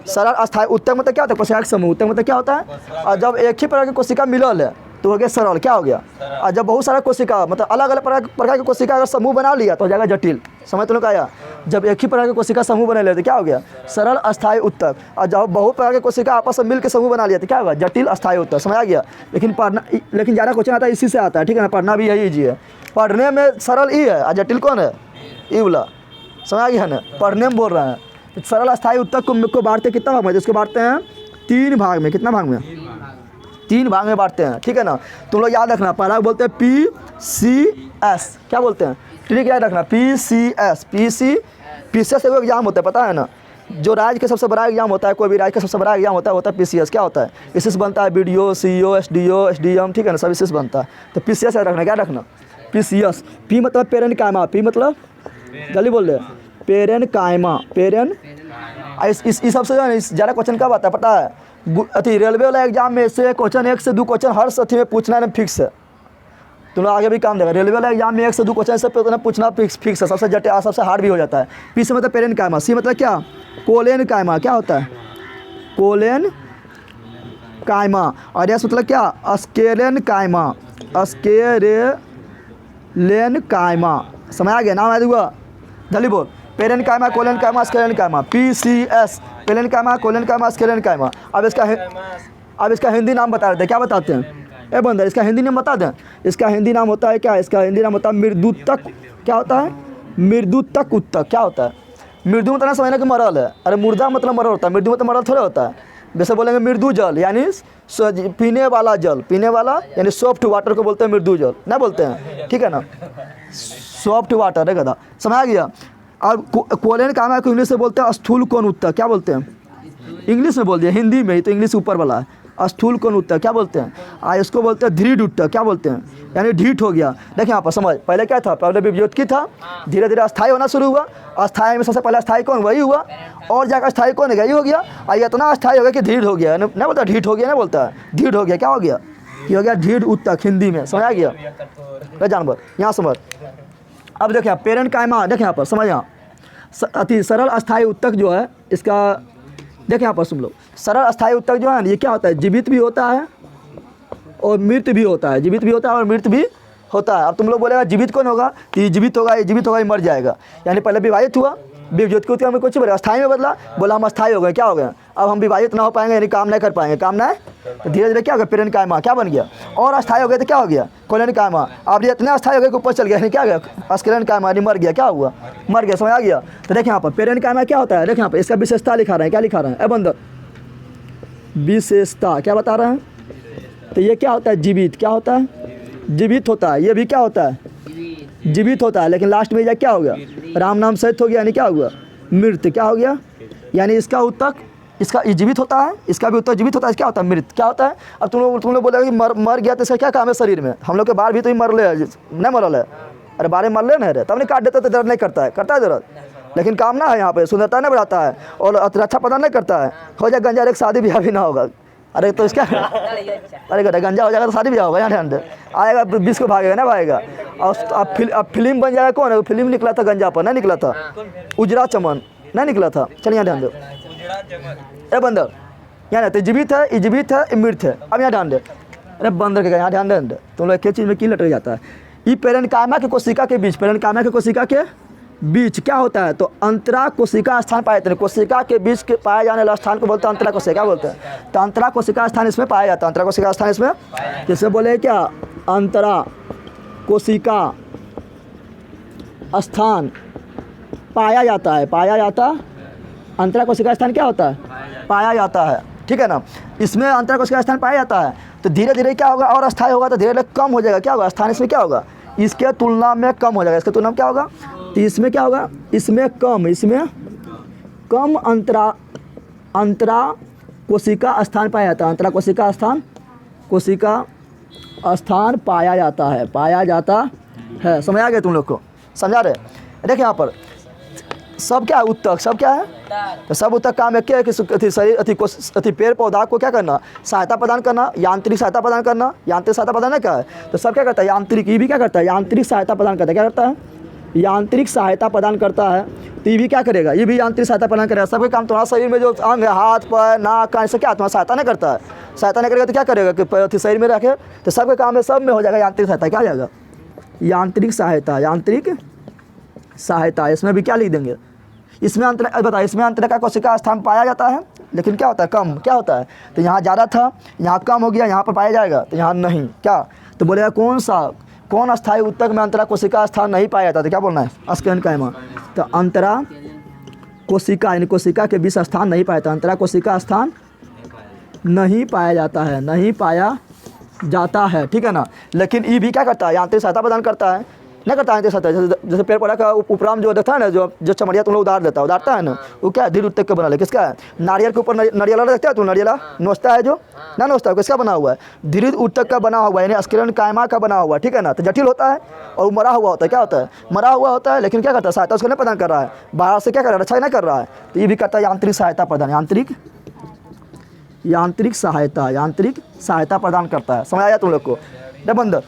सरल अस्थायी उत्तर मतलब क्या होता है? कोशिका का समूह। उत्तर मतलब क्या होता है? और जब एक ही प्रकार की कोशिका मिलल है तो हो गया सरल, क्या हो गया? और जब बहुत सारा कोशिका मतलब अलग अलग प्रकार की कोशिका अगर समूह बना लिया तो हो जाएगा जटिल। समझ तुमने कहा? जब एक ही प्रकार की कोशिका समूह बना लिया तो क्या हो गया? सरल अस्थायी उत्तर। और जब बहुत प्रकार की कोशिका आपस में मिल के समूह बना लिया तो क्या होगा? जटिल अस्थायी उत्तर। समझ आ गया? लेकिन ज़्यादा क्वेश्चन आता है इसी से आता है, ठीक है ना? पढ़ना भी यही ईजी है, पढ़ने में सरल ई है और जटिल कौन है? ई वाला। समझ आ गया है ना? पढ़ने में बोल रहे हैं। तो सरल अस्थायी उत्तर को बांटते कितना भाग में? इसको बांटते हैं 3 भाग में। कितना भाग में? 3 भाग में बांटते हैं, ठीक है ना? तुम लोग याद रखना, पहला बोलते हैं PCS, क्या बोलते हैं? ठीक याद रखना, PCS। PCS एक एग्जाम होता है, पता है ना? जो राज्य का सबसे बड़ा एग्जाम होता है, कोई भी राज्य का सबसे बड़ा एग्जाम होता है PCS। क्या होता है? इससे बनता है BDO, CO, SDO, SDM, ठीक है ना? सब इससे बनता है। तो PCS याद रखना, क्या रखना? PCS। P मतलब पेरेन्काइमा, P मतलब जल्दी बोल रहे, पेरेन्काइमा, इस सबसे जो है ज़्यादा क्वेश्चन कब आता है पता है? अथी रेलवे वाला एग्जाम में से क्वेश्चन 1 से 2 क्वेश्चन हर अथी में पूछना है, फिक्स है। तुम लोग आगे भी काम देगा, रेलवे वाला एग्जाम में 1 से 2 क्वेश्चन से पूछना फिक्स है, सबसे जटिल सबसे हार्ड भी हो जाता है। पी से मतलब पेरेन्काइमा, सी मतलब क्या? कोलेनकाइमा, क्या होता है? कोलेनकाइमा। और एस मतलब क्या? स्केलेनकाइमा, स्केलेनकाइमा। समझ आ गया? नाम है दूंगा, जल्दी बोल। Parenchyma, collenchyma, sclerenchyma. PCS, parenchyma, collenchyma, sclerenchyma. अब इसका हिंदी नाम बता देते हैं, क्या बताते हैं? ए बंदर, इसका हिंदी नाम बता दें। इसका हिंदी नाम होता है क्या? इसका हिंदी नाम होता है मृदुतक। क्या होता है? मृदुतक उत्तक। क्या होता है? मृदु मतलब समझना कि मरल है। अरे मुर्दा मतलब मरल होता है, मृदु मतलब मरल थोड़ा होता है। जैसे बोलेंगे मृदु जल यानी पीने वाला जल, पीने वाला यानी सॉफ्ट वाटर को बोलते हैं मृदु जल, ना बोलते हैं, ठीक है ना? सॉफ्ट वाटर है गधा। समझ आ गया? अब कोलेनकाइमा को इंग्लिश में बोलते हैं स्थूल कोण उत्तक। क्या बोलते हैं? इंग्लिश में बोल दिया, हिंदी में ही तो इंग्लिश ऊपर वाला है। स्थूल कोण उत्तक क्या बोलते हैं? इसको बोलते हैं दृढ़ उत्तक। क्या बोलते हैं? यानी ढीठ हो गया। देखिए यहाँ पर समझ, पहले क्या था? पहले विभज्योतकी था, धीरे धीरे अस्थायी होना शुरू हुआ। अस्थायी में सबसे पहले अस्थायी कौन? वही हुआ। और जाकर अस्थायी कौन है? यही हो गया। और इतना अस्थायी हो गया कि दृढ़ हो गया, नहीं बोलता ढीठ हो गया, नहीं बोलता है ढीठ हो गया। क्या हो गया? ये हो गया दृढ़ उत्तक हिंदी में। समझ आ गया? जानवर यहाँ समझ। अब देखिए पेरेन्काइमा, देखिए यहाँ पर समझ, यहाँ अति सरल अस्थायी उत्तक जो है इसका, देखिए यहाँ पर सुन लो, सरल अस्थायी उत्तक जो है ये क्या होता है? जीवित भी होता है और मृत भी होता है। जीवित भी होता है और मृत भी होता है। अब तुम लोग बोलेगा जीवित कौन होगा? तो ये जीवित होगा, ये जीवित होगा, ये मर जाएगा। यानी पहले विभाजित हुआ, विभज्योतकी में कुछ बोला, अस्थायी में बदला, बोला हम अस्थायी हो गए, क्या हो गए? अब हम विभाजित ना हो पाएंगे, यानी काम नहीं कर पाएंगे, काम नहीं, तो धीरे धीरे क्या हो गया? पेरेन्काइमा क्या बन गया? और अस्थायी हो गए तो क्या हो गया? कोलेनकाइमा। अब ये इतने अस्थायी हो गए कि ऊपर चल गया, यानी क्या हो गया? स्केलेनकाइमा, यानी मर गया। क्या हुआ? मर गया। समझ आ गया? तो देखिए यहाँ पर पेरेन्काइमा क्या होता है? देखिए यहाँ पर इसका विशेषता लिखा रहे हैं, क्या लिखा रहे हैं? ए बंदर, विशेषता क्या बता रहे हैं? तो ये क्या होता है? जीवित। क्या होता है? जीवित होता है। ये भी क्या होता है? जीवित होता है। लेकिन लास्ट में ये क्या हो गया? राम नाम सहित हो गया, यानी क्या हुआ? मृत। क्या हो गया? यानी इसका उत्तक, इसका जीवित होता है, इसका भी उत्तर जीवित होता है। क्या होता है? मृत। क्या होता है? अब तुम लोग बोलेगा कि मर गया तो इसका क्या काम है शरीर में? हम लोग के बाहर भी तो ही मरल है, नहीं मरल है? अरे बारे मरले नहीं रहे, तब नहीं काट देता तो दर्द नहीं करता है? करता है दर्द, लेकिन काम ना है यहाँ पे, सुंदरता नहीं बढ़ाता है और अच्छा प्रदान नहीं करता है। हो जाए गंजा, एक शादी ब्याह भी ना होगा। अरे तो इसका अरे गंजा हो जाएगा तो शादी ब्याह होगा, यहाँ ध्यान दे, आएगा 20 को भागेगा ना भागेगा। और अब फिल्म बन जाएगा कौन है? फिल्म निकला था गंजा पर, नहीं निकला था? उजरा चमन नहीं निकला था? चलिए यहाँ ध्यान दो। अरे बंदर यहाँ तो जीवित है, ये जीवित है, ये मृत है। अब यहाँ ध्यान दे। अरे बंदर के यहाँ ध्यान दे, तुम लोग एक चीज़ में क्यों लटक जाता है? ये पेरेन्काइमा के कोशिका के बीच, पेरेन्काइमा के कोशिका के बीच क्या होता है? तो अंतरा कोशिका स्थान पाए जाते हैं। कोशिका के बीच के पाए जाने वाला स्थान को बोलते हैं अंतरा कोशिका। क्या बोलते हैं? तो अंतरा कोशिका स्थान इसमें पाया जाता है। अंतरा कोशिका स्थान इसमें जैसे बोले क्या? अंतरा कोशिका स्थान पाया जाता है। पाया जाता, अंतरा कोशिका स्थान क्या होता है? पाया जाता है, ठीक है ना? इसमें अंतरा कोशिका स्थान पाया जाता है। तो धीरे धीरे क्या होगा? और अस्थायी होगा तो धीरे धीरे कम हो जाएगा। क्या होगा? स्थान इसमें क्या होगा? इसके तुलना में कम हो जाएगा। इसके तुलना में क्या होगा? तो इसमें क्या होगा? इसमें कम अंतरा कोशिका स्थान पाया जाता है। अंतरा कोशिका स्थान पाया जाता है। समझ आ गया तुम लोग को? समझा रहे? देखिए यहाँ पर सब क्या है उत्तक, सब क्या है, तो सब उत्तक काम एक क्या है कि अथी शरीर अथी पेड़ पौधा को क्या करना, सहायता प्रदान करना, यांत्रिक सहायता प्रदान करना, यांत्रिक सहायता प्रदान है क्या है, तो सब क्या करता है, यांत्रिक, ये भी क्या करता है, यांत्रिक सहायता प्रदान करता है, क्या करता है, यांत्रिक सहायता प्रदान करता है। तो ये भी क्या करेगा, ये भी यांत्रिक सहायता प्रदान करेगा। सबके काम तुम्हारा शरीर में जो अंग है, हाथ पैर नाक कान से क्या तुम्हारा सहायता नहीं करता है, सहायता नहीं करेगा तो क्या करेगा कि शरीर में रखे, तो सबके काम में सब में हो जाएगा यांत्रिक सहायता, क्या आ जाएगा, यांत्रिक सहायता, यांत्रिक सहायता। इसमें भी क्या लिख देंगे, इसमें अंतर बताइए, इसमें अंतर का कोशिका स्थान पाया जाता है लेकिन क्या होता है, कम, क्या होता है, तो यहाँ ज़्यादा था, यहाँ कम हो गया, यहाँ पर पाया जाएगा, तो यहाँ नहीं, क्या, तो बोलेगा कौन अस्थायी उत्तक में अंतरा कोशिका स्थान नहीं पाया जाता, तो क्या बोलना है, अस्कलन कायमा, तो अंतरा कोशिका यानी कोशिका के बीच स्थान नहीं पाया जाता, अंतरा कोशिका स्थान नहीं पाया जाता है, नहीं पाया जाता है, ठीक है ना। लेकिन ये भी क्या करता है, यांत्रिक सहायता प्रदान करता है, नहीं करता है, जैसे पेड़ पौधा का उपराम जो देखता है ना, जो चमड़िया तुम लोग उदारता है ना, वो क्या है, दृढ़ उत्तक का बना है, किसका है, नारियल के ऊपर नरियला देखता है, तो नरियला नोचता है, जो ना नोचता है, किसका बना हुआ है, दृढ़ उत्तक का बना हुआ है, यानी अस्कलन कायमा का बना हुआ है, ठीक है ना। तो जटिल होता है और मरा हुआ होता है, क्या होता है, मरा हुआ होता है, लेकिन क्या करता है, सहायता उसको नहीं प्रदान कर रहा है, बाहर से क्या कर रहा है, रक्षा नहीं कर रहा है, तो ये भी करता है यांत्रिक सहायता प्रदान, यांत्रिक सहायता प्रदान करता है। समझ आया तुम लोग को, बंदर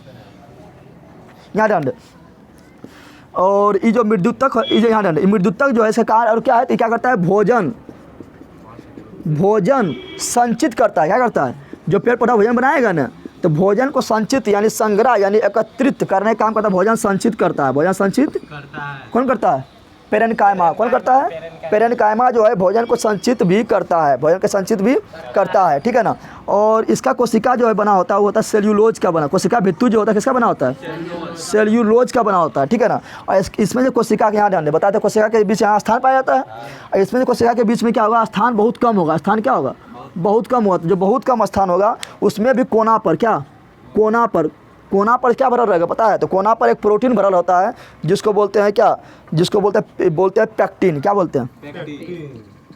यहाँ दंड, और ये जो मृत्युतक, ये जो यहाँ दंड, मृत्युतक जो है इसका कार्य और क्या है, तो क्या करता है, भोजन संचित करता है, क्या करता है, जो पेड़ पौधा भोजन बनाएगा ना, तो भोजन को संचित यानी संग्रह यानी एकत्रित करने का काम करता है, भोजन संचित करता है, भोजन संचित करता है, कौन करता है, पेरेनकाइमा, कौन करता है, पेरेनकाइमा जो है भोजन को संचित भी करता है, भोजन को संचित भी करता है, ठीक है ना। और इसका कोशिका जो है बना होता है, वो होता है सेल्यूलोज का बना, कोशिका भित्तु जो होता है किसका बना होता है, सेल्यूलोज का बना होता है, ठीक है ना। और इसमें जो कोशिका के यहाँ ध्यान दें, बताते हैं कोशिका के बीच यहाँ स्थान पाया जाता है, और इसमें जो कोशिका के बीच में क्या होगा, स्थान बहुत कम होगा, स्थान क्या होगा, बहुत कम होगा, जो बहुत कम स्थान होगा उसमें भी कोना पर क्या, कोना पर क्या भरल रहेगा पता है, तो कोना पर एक प्रोटीन भरल होता है जिसको बोलते हैं क्या, जिसको बोलते हैं पैक्टिन, क्या बोलते हैं,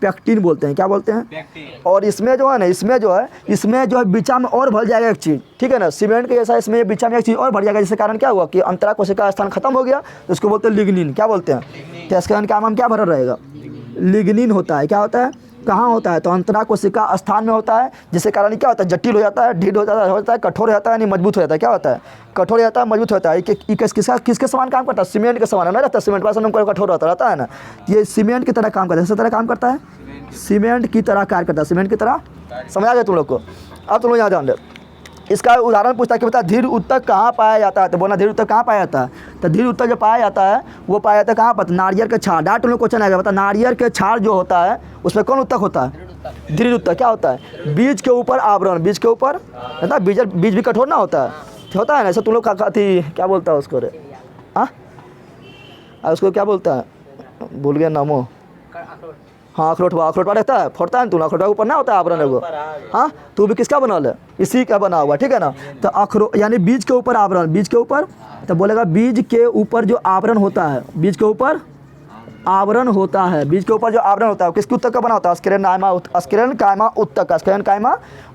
पैक्टिन बोलते हैं, क्या बोलते हैं। और इसमें जो है ना, इसमें जो है बीचा में और भर जाएगा एक चीज़, ठीक है ना, सीमेंट के जैसा इसमें बीचा में एक चीज़ और भर जाएगा, जिसके कारण क्या हुआ कि अंतरा कोशिका स्थान खत्म हो गया, तो उसको बोलते हैं लिग्निन, क्या बोलते हैं, तो इसके काम हम क्या भरल रहेगा, लिग्निन होता है, क्या होता है, कहाँ होता है, तो अंतरा कोशिका स्थान में होता है, जिसके कारण क्या होता है, जटिल हो जाता है, ढीठ हो जाता है, कठोर हो जाता है, यानी मजबूत हो जाता है, क्या होता है, कठोर हो जाता है, मजबूत होता है। किसके समान काम करता है, सीमेंट के समान, नहीं रहता, सीमेंट पास कठोर रहता है ना, ये सीमेंट की तरह काम करता है, किस तरह काम करता है, सीमेंट की तरह कार्य करता है, सीमेंट की तरह। समझ आ गया तुम लोग को। अब तुम लोग यहाँ ध्यान दे, इसका उदाहरण पूछता है कि बता धीर उत्तक कहाँ पाया जाता है, तो बोला धीर उत्तक कहाँ पाया जाता है, तो धीर उत्तक जो पाया जाता है वो पाया जाता है कहाँ पर, नारियल के छाल, डाट लोग क्वेश्चन आएगा, बता नारियल के छाल जो होता है उसमें कौन उत्तक होता है, धीर उत्तक, क्या होता है, बीज के ऊपर आवरण, बीज के ऊपर है, बीज भी कठोर ना होता है ना, ऐसा तुम लोग क्या बोलता है उसको, रे हाँ उसको क्या बोलता है, भूल गया नामो, हाँ अखरोटवा रहता है, फोड़ता है, तू अखरोटवा ऊपर ना होता है आवरण एगो, हाँ तू भी किसका बना ले, इसी का बना हुआ, ठीक है ना। तो यानी बीज के ऊपर आवरण, बीज के ऊपर, तो बोलेगा बीज के ऊपर जो आवरण होता है, बीज के ऊपर आवरण होता है, बीज के ऊपर जो आवरण होता है किसके उत्तक का बना होता है, अस्कलन कायमा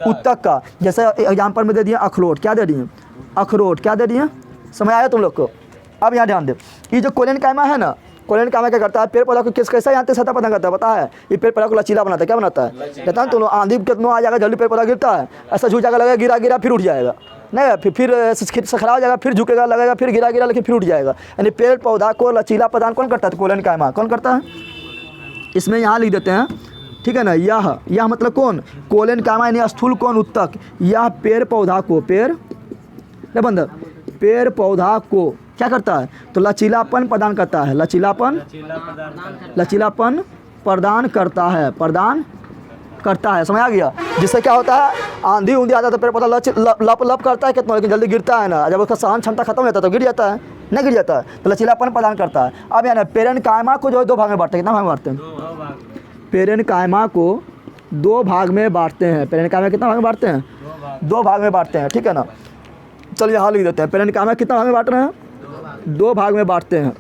उत्तक का। जैसे एग्जाम्पल में दे दिए अखरोट, क्या दे दिए, अखरोट क्या दे दिए, समझ आया तुम लोग को। अब यहाँ ध्यान दे, ये जो कोलेन कायमा है ना, कोलेन कायमा क्या करता है, पेड़ पौधा को कैसा यहाँ सतह प्रदान करता है पता है, ये पेड़ पौधा को लचीला बनाता है, क्या बनाता है, कहता है तुम लोग आंधी कितना आ जाएगा, जल्दी पेड़ पौधा गिरता है, ऐसा झुक जाएगा, लगेगा गिरा फिर उठ जाएगा, नहीं फिर खड़ा हो जाएगा, फिर झुकेगा, लगेगा फिर गिरा लेकिन फिर उठ जाएगा। यानी पेड़ पौधा को लचीला प्रदान कौन करता है, कोलेन कायमा कौन करता है, इसमें यहाँ लिख देते हैं, ठीक है ना। यह मतलब कौन, कोलेन कायमा यानी स्थूल कौन उत्तक, यह पेड़ पौधा को, पेड़ पौधा को क्या करता है, तो लचीलापन प्रदान करता है, लचीलापन प्रदान करता है, समझ आ गया। जिससे क्या होता है, आंधी ऊंधी आता है तो पेड़ पौधा लप करता है कितना, लेकिन जल्दी गिरता है ना, जब उसका सहन क्षमता खत्म हो जाता है तो गिर जाता है, नहीं गिर जाता है, तो लचीलापन प्रदान करता है। अब यानी पेरेन कायमा को जो है 2 भाग में बांटते हैं, कितना भाग में बांटते हैं, पेरेन कायमा को 2 भाग में बांटते हैं, पेरेन कायमा कितना भाग में बांटते हैं, 2 भाग में बांटते हैं, ठीक है ना। चलिए यहाँ लिख देते हैं, पेरेन कायमा कितना भाग में बांट रहे हैं, 2 भाग में बांटते हैं,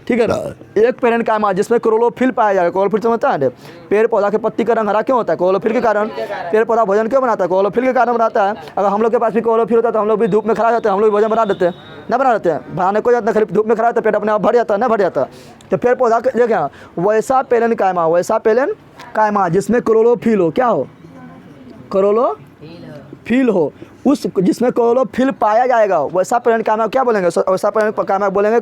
ठीक है ना। एक पेरेन्काइमा जिसमें क्लोरोफिल पाया जाएगा। क्लोरोफिल समझता है? पेड़ पौधा के पत्ती का रंग हरा क्यों होता है? क्लोरोफिल के कारण। पेड़ पौधा भोजन क्यों बनाता है? क्लोरोफिल के कारण बनाता है। अगर हम लोग के पास भी क्लोरोफिल होता है तो हम लोग भी धूप में खड़ा जाते हैं, हम लोग भोजन बना देते हैं, ना बना देते हैं? बनाने को जाता है, धूप में खड़ा जाता है, पेट अपने आप भर जाता है, ना भर जाता। तो पेड़ पौधा देखें वैसा पेरेन्काइमा, वैसा पेरेन्काइमा जिसमें क्लोरोफिल हो, क्या हो? क्लोरोफिल हो, उस जिसमें क्लोरोफिल पाया जाएगा वैसा पेरेन्काइमा क्या बोलेंगे? वैसा पेरेन्काइमा बोलेंगे।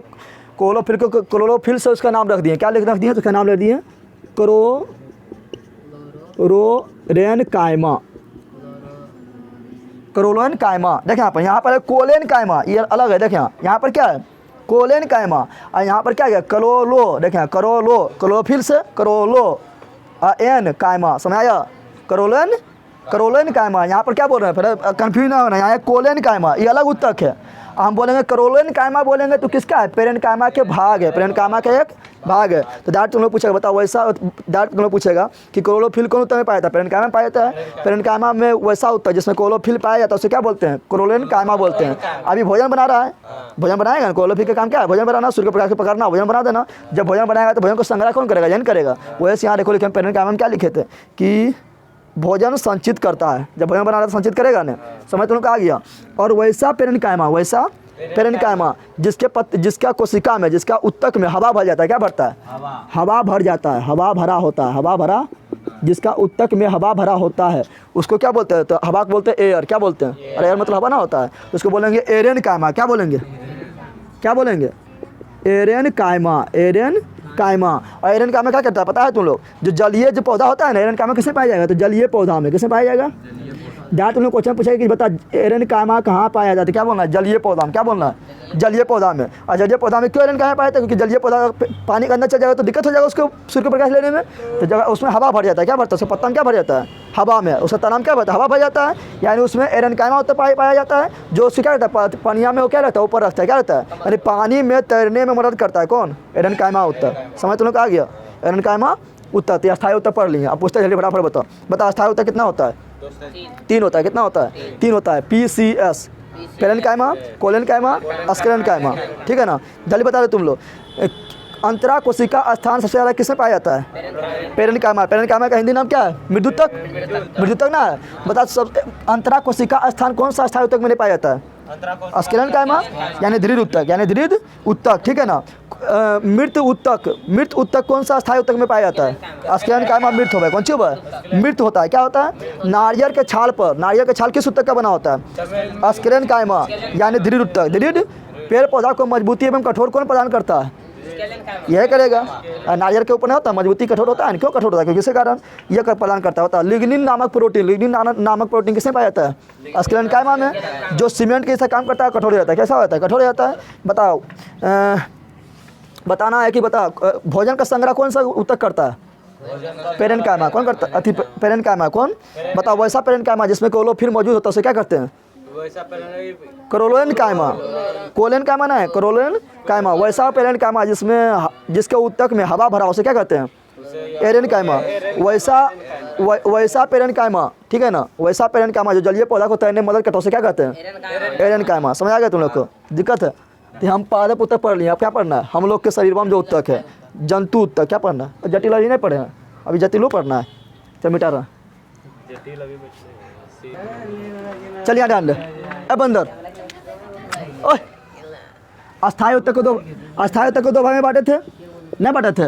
क्लोरोफिल को क्लोरोफिल से उसका नाम रख दिए, क्या रख दिए? तो उसका नाम रख दिए क्लोरेन्काइमा। क्लोरेन्काइमा देखें यहाँ पर है कोलेन्काइमा, ये अलग है। देखें यहाँ पर क्या है? कोलेन्काइमा। और यहाँ पर क्या है? क्लोरो। देखें क्लोरोफिल से एन काइमा, समझ आया? क्लोरेन्काइमा। यहाँ पर क्या बोल रहे हैं? फिर कन्फ्यूज ना होना, यहाँ कोलेन्काइमा, ये अलग उत्तक है। हम बोलेंगे क्लोरेन्काइमा बोलेंगे तो किसका है? पेरेन्काइमा के भाग है, पेरेन्काइमा का एक भाग है। तो डायरेक्ट तुम लोग पूछेगा, बताओ वैसा, डायरेक्ट तुम लोग पूछेगा कि क्लोरोफिल कौन उत्तक में पाया था? पेरेन्काइमा में पाया जाता है। पेरेन्काइमा में वैसा उत्तक जिसमें क्लोरोफिल पाया जाता है उसे क्या बोलते हैं? क्लोरेन्काइमा बोलते हैं। अभी भोजन बना रहा है, भोजन बनाएगा ना। क्लोरोफिल का काम क्या है? भोजन बनाना, सूर्य प्रकाश को पकड़ना, भोजन बना देना। जब भोजन बनाएगा तो भोजन को संग्रह कौन करेगा? जन करेगा। वैसे यहाँ देखो लिखे पेरेन्काइमा में क्या लिखे थे कि भोजन संचित करता है। जब भोजन बना रहा है तो संचित करेगा ना, समझ तुम लोग आ गया। और वैसा पेरेन्काइमा जिसका कोशिका में, जिसका उत्तक में हवा भर जाता है, क्या भरता है? हवा भर जाता है, हवा भरा होता है, हवा भरा, जिसका उत्तक में हवा भरा होता है उसको क्या बोलते हैं? तो हवा को बोलते हैं एयर। क्या बोलते हैं? और एयर मतलब हवा ना होता है, तो उसको बोलेंगे एरेन्काइमा। क्या बोलेंगे? एरेन्काइमा। और एरेन्काइमा क्या करता है पता है तुम लोग? जो जलीय जो पौधा होता है ना, एरेन्काइमा किसमें पाया जाएगा? तो जलीय पौधा में। किसमें पाया जाएगा? डायरेक्ट तुम लोग क्वेश्चन पूछेगा कि बता एरेन्काइमा कहाँ पाया जाता है? क्या बोलना है? जलीय पौधा में। क्या बोलना है? जलीय पौधा में। और जलीय पौधा में क्यों एरेन्काइमा पाया जाता है? क्योंकि जलीय पौधा पानी के अंदर चल जाएगा तो दिक्कत हो जाएगा उसको सूर्य प्रकाश लेने में। तो जगह उसमें हवा भर जाता है। क्या भरता है? उसका पत्ता में क्या भर जाता है? हवा में। उसका तना में क्या भरता है? हवा भर जाता है। यानी उसमें एरेन्काइमा उत्तक पाया जाता है, जो उससे क्या रहता है? पानिया में वो क्या रहता है? ऊपर रखता है। क्या रहता है? यानी पानी में तैरने में मदद करता है। कौन? एरेन्काइमा उत्तक। समझ तुम लोग आ गया? एरेन्काइमा उत्तक। अस्थायी उत्तक पढ़ लिए। अब पूछते जल्दी फटाफट बताओ अस्थायी उत्तक कितना होता है? 3 होता है। कितना होता है? 3 होता है। PCS parenchyma, collenchyma, sclerenchyma. ठीक है ना। जल्दी बता दो तुम लोग। अंतरा कोशिका स्थान सबसे ज़्यादा किसमें पाया जाता है? पेरेन्काइमा। पेरेन्काइमा का हिंदी नाम क्या है? मृदुतक ना है। बता सब अंतरा कोशिका स्थान कौन सा अस्थायी उत्तक में नहीं पाया जाता है? स्क्लेरेन्काइमा यानी दृढ़ उत्तक, ठीक है ना। मृत उत्तक कौन सा अस्थायी उत्तक में पाया जाता है? स्क्लेरेन्काइमा मृत होगा। कौन सी होगा? मृत होता है। क्या होता है? नारियल के छाल किस उत्तक का बना होता है? स्क्लेरेन्काइमा यानी दृढ़ उत्तक। पेड़ पौधा को मजबूती एवं कठोर कौन प्रदान करता है? यह करेगा। नारियल के ऊपर नहीं होता मजबूती, कठोर होता है। क्यों कठोर होता है? क्योंकि इसी कारण यह प्रदान करता होता है। लिग्निन नामक प्रोटीन किसमें पाया जाता है? स्क्लेरेन्काइमा में। जो सीमेंट के जैसा काम करता है, कठोर हो जाता है। कैसा होता है? कठोर हो जाता है। बताओ बताना है कि भोजन का संग्रह कौन सा उत्तक करता है? पेरेन्काइमा। कौन करता है? पेरेन्काइमा कौन? बताओ वैसा पेरेन्काइमा जिसमें क्लोरोफिल मौजूद होता है उसे क्या करते हैं? क्लोरेन्काइमा। कोलेन्काइमा ना है, क्लोरेन्काइमा। वैसा पेरेन्काइमा जिसके उत्तक में हवा भरा उसे क्या कहते हैं? एरेन्काइमा। वैसा पेरेन्काइमा, ठीक है ना। वैसा पेरेन्काइमा जो जलीय पौधा को तैरने में मदद करता है उसे क्या कहते हैं? एरेन्काइमा। समझ आ गया तुम लोग को? दिक्कत है? तो हम पादप उत्तक पढ़ लिए। अब क्या पढ़ना है? हम लोग के शरीर में जो उत्तक है, जंतु उत्तक। क्या पढ़ना है? जटिल अभी नहीं पढ़े हैं, अभी जटिलो पढ़ना है। चल मिटा रहा। चलिए ध्यान दे। अब अंदर अस्थायी उत्तक को दो भाग में बांटे थे, नहीं बांटे थे।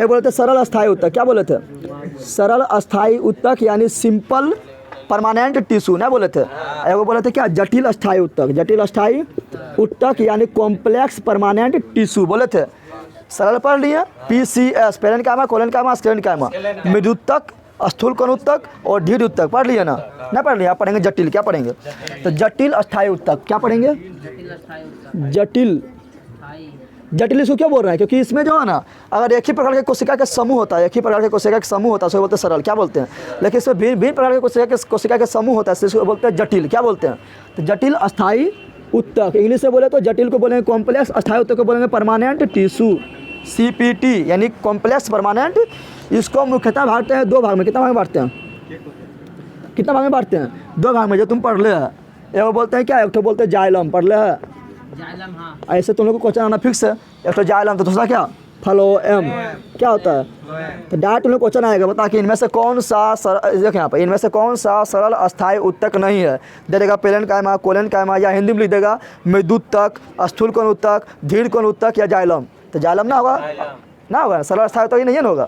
एक बोले थे सरल अस्थायी उत्तक। क्या बोले थे? सरल अस्थायी उत्तक यानी सिंपल परमानेंट टिश्यू नहीं बोले थे। एक बोले थे क्या? जटिल अस्थायी उत्तक यानी कॉम्प्लेक्स परमानेंट टिश्यू बोले थे। सरल पढ़ लिए। PCS parenchyma, collenchyma, sclerenchyma. मृदुत्तक, स्थूलकण उत्तक और दृढ़ उत्तक पढ़ लिए ना? नहीं पढ़ लिया। आप पढ़ेंगे जटिल। क्या पढ़ेंगे? तो जटिल अस्थायी उत्तक। क्या पढ़ेंगे? जटिल इसको क्यों बोल रहे हैं? क्योंकि इसमें जो है ना, अगर एक ही प्रकार के कोशिका का समूह होता है, उसे बोलते हैं सरल। क्या बोलते हैं? लेकिन इसमें भिन्न प्रकार के कोशिका के समूह होता है, इसको बोलते हैं जटिल। क्या बोलते हैं? तो जटिल अस्थायी उत्तक। इंग्लिश से बोले तो जटिल को बोलेंगे कॉम्प्लेक्स, अस्थायी उत्तक को बोलेंगे परमानेंट टिश्यू, CPT यानी कॉम्प्लेक्स परमानेंट। इसको मुख्यतः बांटते हैं 2 भाग में। कितना भाग में बांटते हैं? 2 भाग में। जो तुम पढ़ ले है। एक बोलते हैं क्या? एक तो बोलते हैं जाइलम, पढ़ ले है। जाइलम हाँ ऐसे तुम लोग को क्वेश्चन आना फिक्स है। एक तो जाइलम तो दूसरा क्या फ्लोएम क्या होता है। तो डायरेक्ट तुम लोग क्वेश्चन आएगा बता कि इनमें से कौन सा देखो यहाँ पर इनमें से कौन सा सरल अस्थायी उत्तक नहीं है। दे देगा पेलन कायमा कोलन कायमा या हिंदी में लिख देगा मृदुत्तक स्थूल कोण उत्तक धीर कोण उत्तक या जाइलम। तो जाइलम ना होगा ना होगा सरल अस्थायी तो ये नहीं होगा।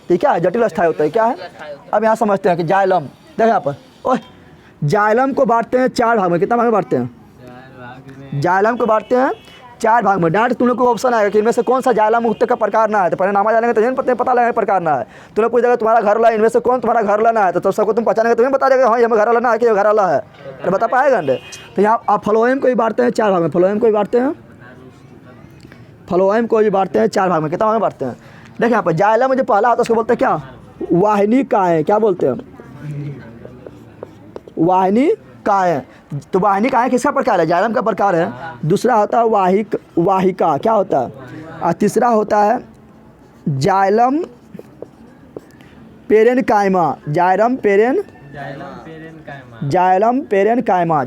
तो क्या है जटिल अस्थायी होता है क्या है। अब यहाँ समझते हैं कि जाइलम देखो यहाँ पर ओह जाइलम को बांटते हैं 4 भाग में। कितना भाग में बांटते हैं जाइलम को बांटते हैं 4 भाग में। डायरेक्ट तुम लोग को ऑप्शन आएगा कि इनमें से कौन सा जाइलम उत्तक का प्रकार ना है। तो पहले नामा जानेंगे तो नहीं पता लगेगा प्रकार ना है। तुम लोग पूछेगा तुम्हारा घर वाला इनमें से कौन तुम्हारा घर वाला ना है। तो सबको तुम पहचानेंगे तुम्हें बता देगा हाँ ये घर वाला ना है कि ये घर वाला है। तो बता पाएगा अंडे। तो यहाँ आप फ्लोएम को भी बांटते हैं 4 भाग में। फ्लोएम को भी बांटते हैं 4 भाग में। कितना भाग में बांटते हैं देखिए यहाँ पर जाइलम जो पहला आता है उसको बोलते हैं क्या वाहिनी काय क्या बोलते हैं वाहिनी काय। तो वाहिनी काय किसका प्रकार है जाइलम का प्रकार है। दूसरा होता है वाहिका क्या होता है। और तीसरा होता है जाइलम पेरेन कायमा जाइलम पेरेन कायमा।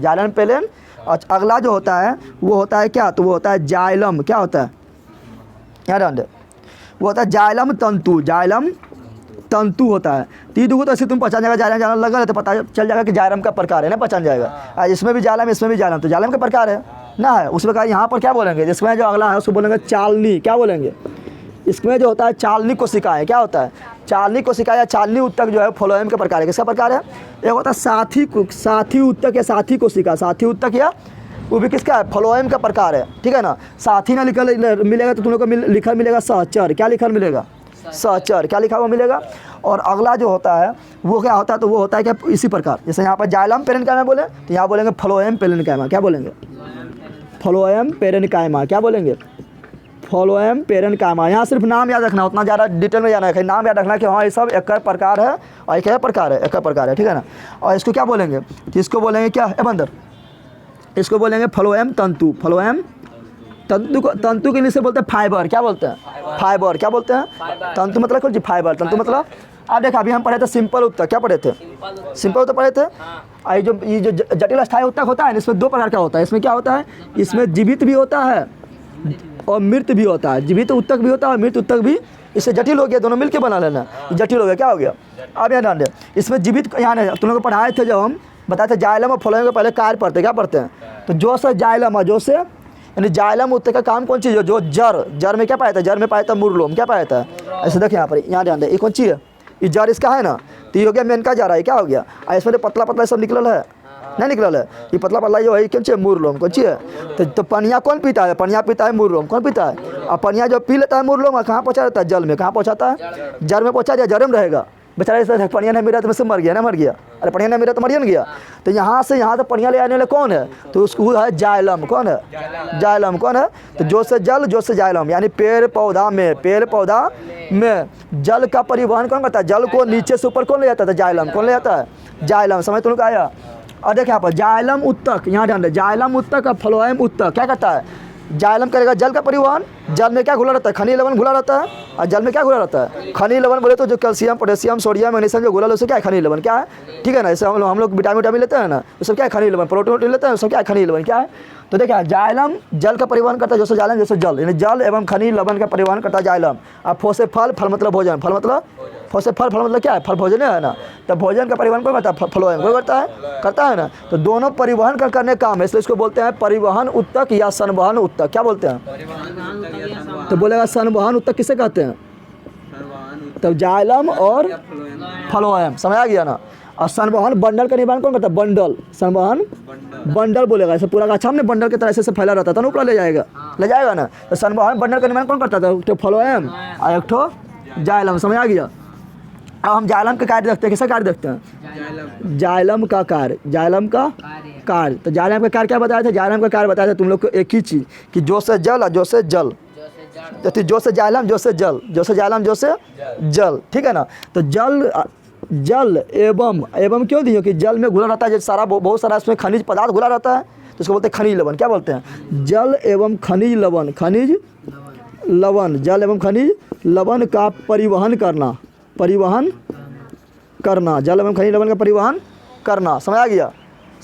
और अगला जो होता है वो होता है क्या तो वो होता है जाइलम क्या होता है यहाँ ध्यान दे वो होता है जाइलम तंतु होता है। तीन तो ऐसे तुम पहचान जाएगा जाइलम लगा तो पता चल जाएगा कि जाइलम का प्रकार है ना पहचान जाएगा। इसमें भी जाइलम इसमें भी जाइलम तो जाइलम का प्रकार है ना है। उसमें कहा यहाँ पर क्या बोलेंगे जिसमें जो अगला है उसको बोलेंगे चालनी क्या बोलेंगे। इसमें जो होता है चालनी कोशिकाएं क्या होता है चालनी कोशिका या चालनी उत्तक जो है फ्लोएम के प्रकार है। किसका प्रकार है एक होता है साथी उत्तक या साथी कोशिका। साथी उत्तक या वो भी किसका है फ्लोएम का प्रकार है ठीक है ना। साथी ना लिखा मिलेगा तो तुम लोग को लिखा मिलेगा सहचर क्या लिखा मिलेगा सहचर क्या लिखा हुआ मिलेगा। और अगला जो होता है वो क्या होता है तो वो होता है क्या इसी प्रकार जैसे यहाँ पर जाइलम पेरेन कायमा बोले तो यहाँ बोलेंगे फ्लोएम पेरेन कायमा क्या बोलेंगे फ्लोएम पेरेन कायमा क्या बोलेंगे फ्लोएम पेरेन कायमा। यहाँ सिर्फ नाम याद रखना उतना ज़्यादा डिटेल में जाना है नाम याद रखना कि हाँ ये सब एक प्रकार है और एक प्रकार है ठीक है ना। और इसको क्या बोलेंगे तो इसको बोलेंगे क्या है बंदर इसको बोलेंगे फ्लोएम तंतु। फ्लोएम तंतु के लिए से बोलते हैं फाइबर क्या बोलते हैं फाइबर क्या बोलते हैं तंतु मतलब कुछ फाइबर तंतु मतलब आप देखा अभी हम पढ़े थे सिंपल उत्तक क्या पढ़े थे सिंपल उत्तक पढ़े थे। ये जो जटिल अस्थायी उत्तक होता है इसमें 2 प्रकार का होता है। इसमें क्या होता है इसमें जीवित भी होता है और मृत भी होता है। जीवित उत्तक भी होता है और मृत उत्तक भी। इससे जटिल हो गया दोनों मिलके बना लेना जटिल हो गया क्या हो गया। अब यहाँ ध्यान दे इसमें जीवित यहाँ तुम लोग को पढ़ाए थे जब हम बताए थे जाइलम और फ्लोएम के पहले कार्य पढ़ते क्या पढ़ते हैं तो जो से जाइलम और जो से यानी जाइलम उत्तक का काम कौन चीज़ है जो जड़ में क्या पाया था जड़ में पाया था मूर्लोम क्या पाया था। ऐसे देखिए यहाँ पर यहाँ ध्यान दे ये कौन चीज़ है ये जड़ इसका है ना तो ये हो गया मेनका जा रहा है क्या हो गया। और इसमें पतला पतला सब निकल है नहीं निकल है ये पतला पतला जो है कौन चीज़ मूर्लोम कौन चीज़ है। तो पनिया कौन पीता है पनिया पीता है मूर्लोम कौन पीता है। और पनिया जो पी लेता है मूर्लोम कहाँ पहुँचा रहता है जल में कहाँ पहुँचाता है जड़ में पहुँचा दिया जड़ में रहेगा बेचारा ऐसा पनिया नहीं मिला तो में से मर गया ना मर गया। अरे पनिया नहीं मिला तो मरिया नहीं गया। तो यहाँ से यहाँ तक पनिया ले आने वाले कौन है तो उसको है जाइलम कौन है जाइलम कौन है। तो जो से जल जो से जाइलम यानी पेड़ पौधा में जल का परिवहन कौन करता है जल को नीचे से ऊपर कौन ले जाता है जाइलम कौन ले जाता है जाइलम। समझ तुम लोग आया। और देखिए यहाँ पर जाइलम उत्तक यहाँ ध्यान दे जाइलम उत्तक और फ्लोएम उत्तक क्या करता है जाइलम करेगा जल का परिवहन। जल में क्या घुला रहता है खनिज लवण घुला रहता है और जल में क्या घुला रहता है खनिज लवण बोले तो जो कैल्शियम पोटेशियम सोडियम मैग्नीशियम जो घुला उसे क्या है खनिज लवण क्या है ठीक है ना। जैसे हम लोग विटामिन लेते हैं ना तो सब क्या है खनिज लवण प्रोटीन लेते हैं सब क्या है खनिज लवण क्या है। तो देखिए जाइलम जल का परिवहन करता है जैसे जाइलम जैसे जल यानी जल एवं खनिज लवण का परिवहन करता है जाइलम। और फोसे फल मतलब भोजन फल मतलब फोसे फल मतलब क्या है फल भोजन है ना। तो भोजन का परिवहन कौन करता है फ्लोएम कौन करता है ना। तो दोनों परिवहन करने काम है इसलिए इसको बोलते हैं परिवहन उत्तक या संवहन उत्तक क्या बोलते हैं। तो बोलेगा संवहन उत्तक किसे कहते हैं तब जाइलम और फ्लोएम समझ आ गया ना। और संवहन बंडल का निर्माण कौन करता है बंडल संवहन बंडल बोलेगा ऐसे पूरा अच्छा हमने बंडल की तरह से फैला रहता था ना ऊपर ले जाएगा ना। तो संवहन बंडल का निर्माण कौन करता था तो फ्लोएम और एक ठो जाइलम समझ आ गया। अब हम जाइलम का कार्य देखते हैं किसका कार्य देखते हैं जाइलम का कार्य तो जाइलम का कार्य क्या बताया था जाइलम का कार्य बताया था तुम लोग को एक ही चीज़ कि जो से जल और जो से जल जो से जाइलम जो से जल जो से जाइलम जो से जल ठीक है ना। तो जल एवं क्यों दिए कि जल में घुला रहता है सारा बहुत सारा इसमें खनिज पदार्थ घुला रहता है तो उसको बोलते हैं खनिज लवण क्या बोलते हैं जल एवं खनिज लवण जल एवं खनिज लवण का परिवहन करना जल एवं खनिज लवण का परिवहन करना समझ आ गया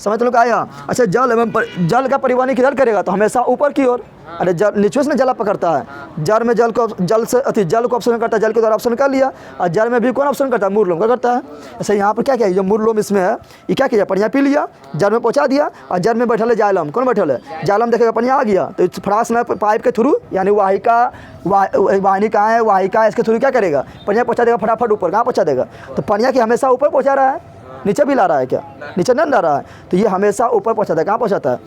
समझ तो लोग आया। अच्छा जल एवं जल का परिवहन किधर करेगा, तो हमेशा ऊपर की ओर। अरे जल नीचे से जल पकड़ता है, जल में जल को जल से जल को ऑप्शन करता है, जल के द्वारा ऑप्शन कर लिया। और जल में भी कौन ऑप्शन करता है, मूल लोम का करता है। ऐसे यहाँ पर क्या किया, जो मूल लोम इसमें है ये क्या किया, पनिया पी लिया, जल में पहुँचा दिया। और जल में बैठल है जालम, कौन बैठल है, जालम देखेगा पनिया आ गया, तो फटास में पाइप के थ्रू यानी वाहिका वाहिनी कहाँ है, वाहिका इसके थ्रू क्या करेगा, पनिया पहुँचा देगा फटाफट ऊपर। कहाँ पहुँचा देगा, तो पनिया की हमेशा ऊपर पहुँचा रहा है, नीचे भी ला रहा है क्या, नीचे नहीं ला रहा है, तो ये हमेशा ऊपर पहुंचाता है। कहाँ पहुंचाता है,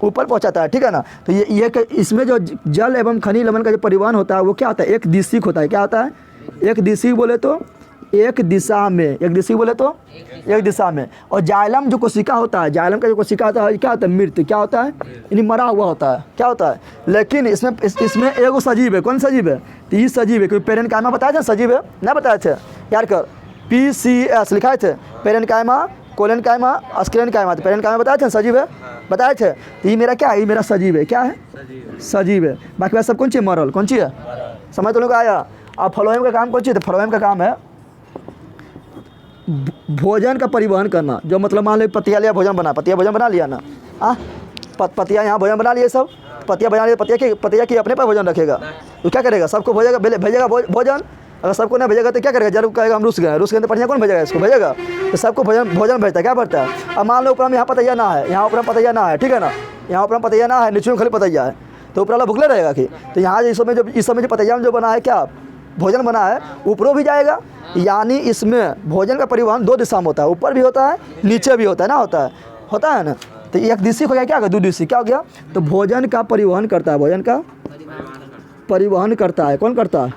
ऊपर पहुंचाता है, ठीक है ना। तो ये इसमें जो जल एवं खनिज लवण का जो परिवहन होता है वो क्या होता है, एक दिशिक होता है। क्या होता है, एक दिशिक बोले तो एक दिशा में, एक दिशिक बोले तो एक दिशा में। और जाइलम जो कोशिका होता है, जाइलम का जो कोशिका होता है क्या होता है, मृत, क्या होता है, यानी मरा हुआ होता है। क्या होता है, लेकिन इसमें एगो सजीव है। कौन सजीव है, तो ये सजीव है। क्योंकि पेरेंकाइमा बताए थे सजीव है, नहीं बताए थे यार, कर PCS लिखाए थे, पेरेंकाइमा कोलेनकाइमा अस्क्लेनकाइमा। तो पेरेंकाइमा बताए थे सजीव है, बताए थे। तो ये मेरा क्या है, ये मेरा सजीव है। क्या है, सजीव है। बाकी बात सब कौन सी है, मरल। कौन सी है, समझ तो लोग आया। अब फ्लोएम का काम कौन सी है, तो फ्लोएम का काम है भोजन का परिवहन करना। जो मतलब मान लो पतिया लिया, भोजन बना, पतिया भोजन बना लिया ना, पतिया यहाँ भोजन बना लिए, सब पतिया बना लिया, पतिया की अपने पर भोजन रखेगा, तो क्या करेगा, सबको भेजेगा भोजन। अगर सबको नहीं भेजेगा तो क्या करेगा, जरूर कहेगा हम रुस गए तो पनिया कौन भेजेगा, इसको भेजेगा। तो सबको भोजन भेजता है, क्या बढ़ता है। अब मान लो ऊपर में यहाँ पतैया ना है, यहाँ ऊपर में पतैया ना है, ठीक है ना, यहाँ ऊपर में पतैया ना है, नीचे में खाली पतैया है, तो ऊपर वाला भुखले रहेगा कि। तो यहाँ इस समय जो पतैया में जो बना है, क्या भोजन बना है, ऊपरों भी जाएगा। यानी इसमें भोजन का परिवहन दो दिशा में होता है, ऊपर भी होता है, नीचे भी होता है ना, होता है ना। तो एक दिशी हो गया, क्या होगा, दो दिशी क्या हो गया, तो भोजन का परिवहन करता है, भोजन का परिवहन करता है। कौन करता है,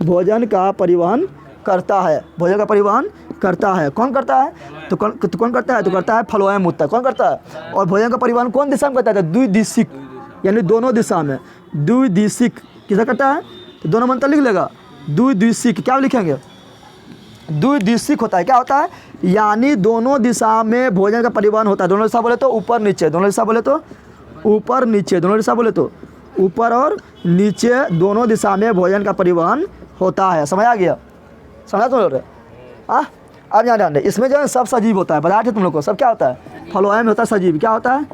भोजन का परिवहन करता है, भोजन का परिवहन करता है। कौन करता है, तो कौन करता है, तो करता है फ्लोएम मुत्तक। कौन करता है, और भोजन का परिवहन कौन दिशा में करता है, द्विदिशिक, यानी दोनों दिशा में। द्विदिशिक किसे करता है, तो दोनों मंत्र लिख लेगा, द्विदिशिक। क्या लिखेंगे, द्विदिशिक होता है। क्या होता है, यानी दोनों दिशा में भोजन का परिवहन होता है। दोनों दिशा बोले तो ऊपर नीचे, दोनों दिशा बोले तो ऊपर नीचे, दोनों दिशा बोले तो ऊपर और नीचे, दोनों दिशा में भोजन का परिवहन होता है। समझ आ गया, समझा तुम लोग, अब यहाँ ध्यान दे, इसमें जो है सब सजीव होता है, बताया थे तुम लोग को, सब क्या होता है, फ्लोएम होता है सजीव। क्या होता है,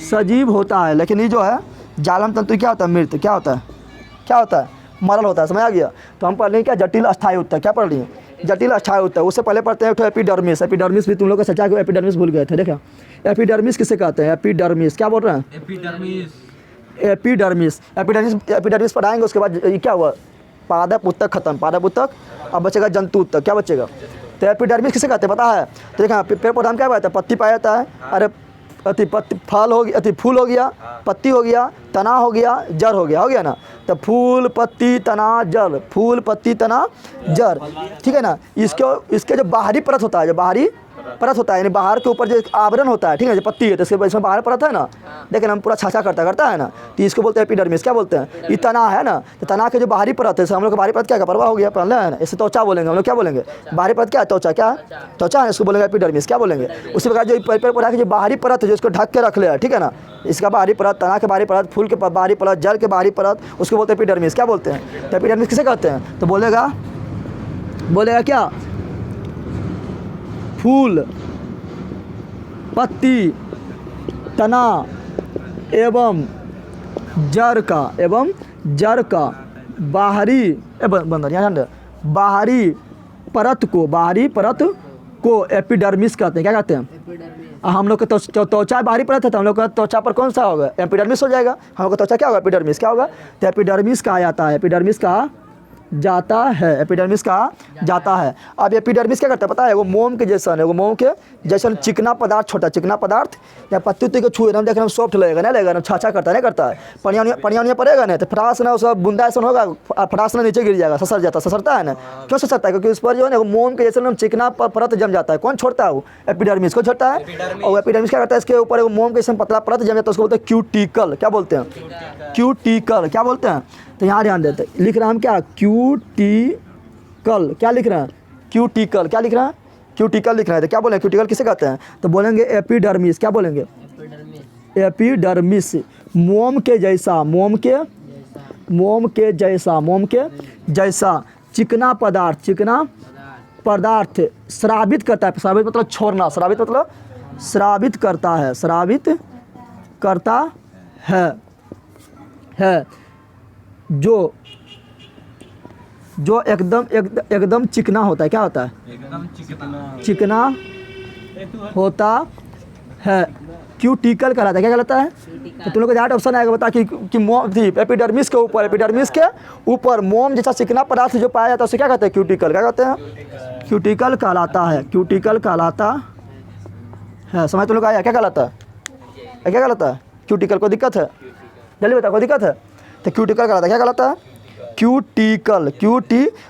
सजीव होता है। लेकिन ये जो है जालम तंतु क्या होता है, मृत। क्या होता है, क्या होता है, मरल होता है। समझ आ गया। तो हम पढ़ लेंगे क्या, जटिल अस्थायी उत्तर। क्या पढ़ लिए, जटिल अस्थायी उत्तर। उससे पहले पढ़ते हैं एपिडर्मिस। एपिडर्मिस भी तुम लोग का सच्चा को एपिडर्मिस भूल गए थे, देखा। एपिडर्मिस किसे कहते हैं, एपिडर्मिस। क्या बोल रहे हैं, एपिडर्मिस पढ़ाएंगे। उसके बाद ये क्या हुआ, पादप उत्तक खत्म, पादप उत्तक। अब बचेगा जंतु उत्तक। क्या बचेगा, तो एपिडर्मिस किसे कहते हैं पता है, तो देखा पेड़ पौधा में क्या पाया था, पत्ती पाया जाता है। अरे फल हो गया, फूल हो गया, पत्ती हो गया, तना हो गया, जड़ हो गया ना। तो फूल पत्ती तना जड़, फूल पत्ती तना जड़, ठीक है ना। इसके जो बाहरी परत होता है, जो बाहरी परत होता है, यानी बाहर के ऊपर जो आवरण होता है, ठीक है, जो पत्ती है, तो इसमें बाहर परत है ना, लेकिन हम पूरा छाछा करता है ना, तो इसको बोलते हैं एपिडर्मिस। क्या बोलते हैं, ये तना है ना, तो तना के जो बाहरी परत है, हम लोग बाहरी परत क्या परवा हो गया, पहले है ना, इसे त्वचा बोलेंगे हम लोग। क्या बोलेंगे, बाहरी परत क्या है, त्वचा। क्या त्वचा है, इसको बोलेंगे एपिडर्मिस। क्या बोलेंगे, उसी प्रकार जो पेड़ पौधा की जो बाहरी परत है, जो इसको ढक के रख ले, ठीक है ना, इसका बाहरी परत, तना के बाहरी परत, फूल के बाहरी परत, जड़ के बाहरी परत, उसको बोलते हैं एपिडर्मिस। क्या बोलते हैं, तो एपिडर्मिस किसे कहते हैं, तो बोलेगा क्या, फूल पत्ती तना एवं जड़ का बाहरी बंदर यहाँ बाहरी परत को एपिडर्मिस कहते हैं। क्या कहते हैं, हम लोग का त्वचा बाहरी परत है, तो हम लोग का त्वचा पर कौन सा होगा, एपिडर्मिस हो जाएगा। हम लोग का त्वचा क्या होगा, एपिडर्मिस। क्या होगा, तो एपिडर्मिस कहा जाता है, एपिडर्मिस कहा जाता है, एपिडर्मिस कहा जाता है। अब एपिडर्मिस क्या करता है पता है, वो मोम के जैसा है, वो मोम के जैसा चिकना पदार्थ, छोटा चिकना पदार्थ, या पत्ती उत्ती को छुए हम देख रहे हैं, सॉफ्ट लगेगा, नहीं लगेगा, छाछा करता नहीं करता है, पनिया पड़ेगा नहीं, तो फटास ना उसका बुंदा ऐसा होगा, फटास ना नीचे गिर जाएगा, ससरता है ना। क्यों ससरता है, क्योंकि उस पर जो है ना मोम के जैसे चिकना परत जम जाता है। कौन छोड़ता है, वो एपिडर्मिस को छोड़ता है। और एपिडर्मिस क्या करता है, इसके ऊपर मोम के जैसे पतला परत जम जाता है, उसको बोलते हैं क्यूटिकल। क्या बोलते हैं, क्यूटिकल। क्या बोलते हैं, तो यहाँ ध्यान देते हैं, लिख रहा हम क्या, क्यूटिकल। क्या लिख रहे हैं, क्यूटिकल। क्या लिख रहा है, क्यूटिकल लिख रहे हैं। तो क्या बोलेंगे, क्यूटिकल किसे कहते हैं, तो बोलेंगे एपिडर्मिस। क्या बोलेंगे, एपिडर्मिस। मोम के जैसा, मोम के जैसा चिकना पदार्थ, स्रावित करता है। स्रावित मतलब छोड़ना, स्रावित मतलब स्रावित करता है, स्रावित करता है जो एकदम चिकना होता है। क्या होता है? एकदम चिकना होता है, क्यूटिकल कहलाता है। क्या कहलाता है? तो तुम लोग को जहाँ ऑप्शन आएगा बता कि मोम थी एपिडर्मिस के ऊपर मोम जैसा चिकना पदार्थ जो पाया जाता है उसे क्या कहते हैं? क्यूटिकल। क्या कहते हैं? क्यूटिकल कहलाता है, क्यूटिकल कहलाता है। समझ तुम लोग आया क्या कहलाता है? क्या कहलाता है? क्यूटिकल। कोई दिक्कत है? जल्दी बता, कोई दिक्कत है? तो क्यूटिकल कहलाता है। क्या कहलाता है? क्यूटिकल।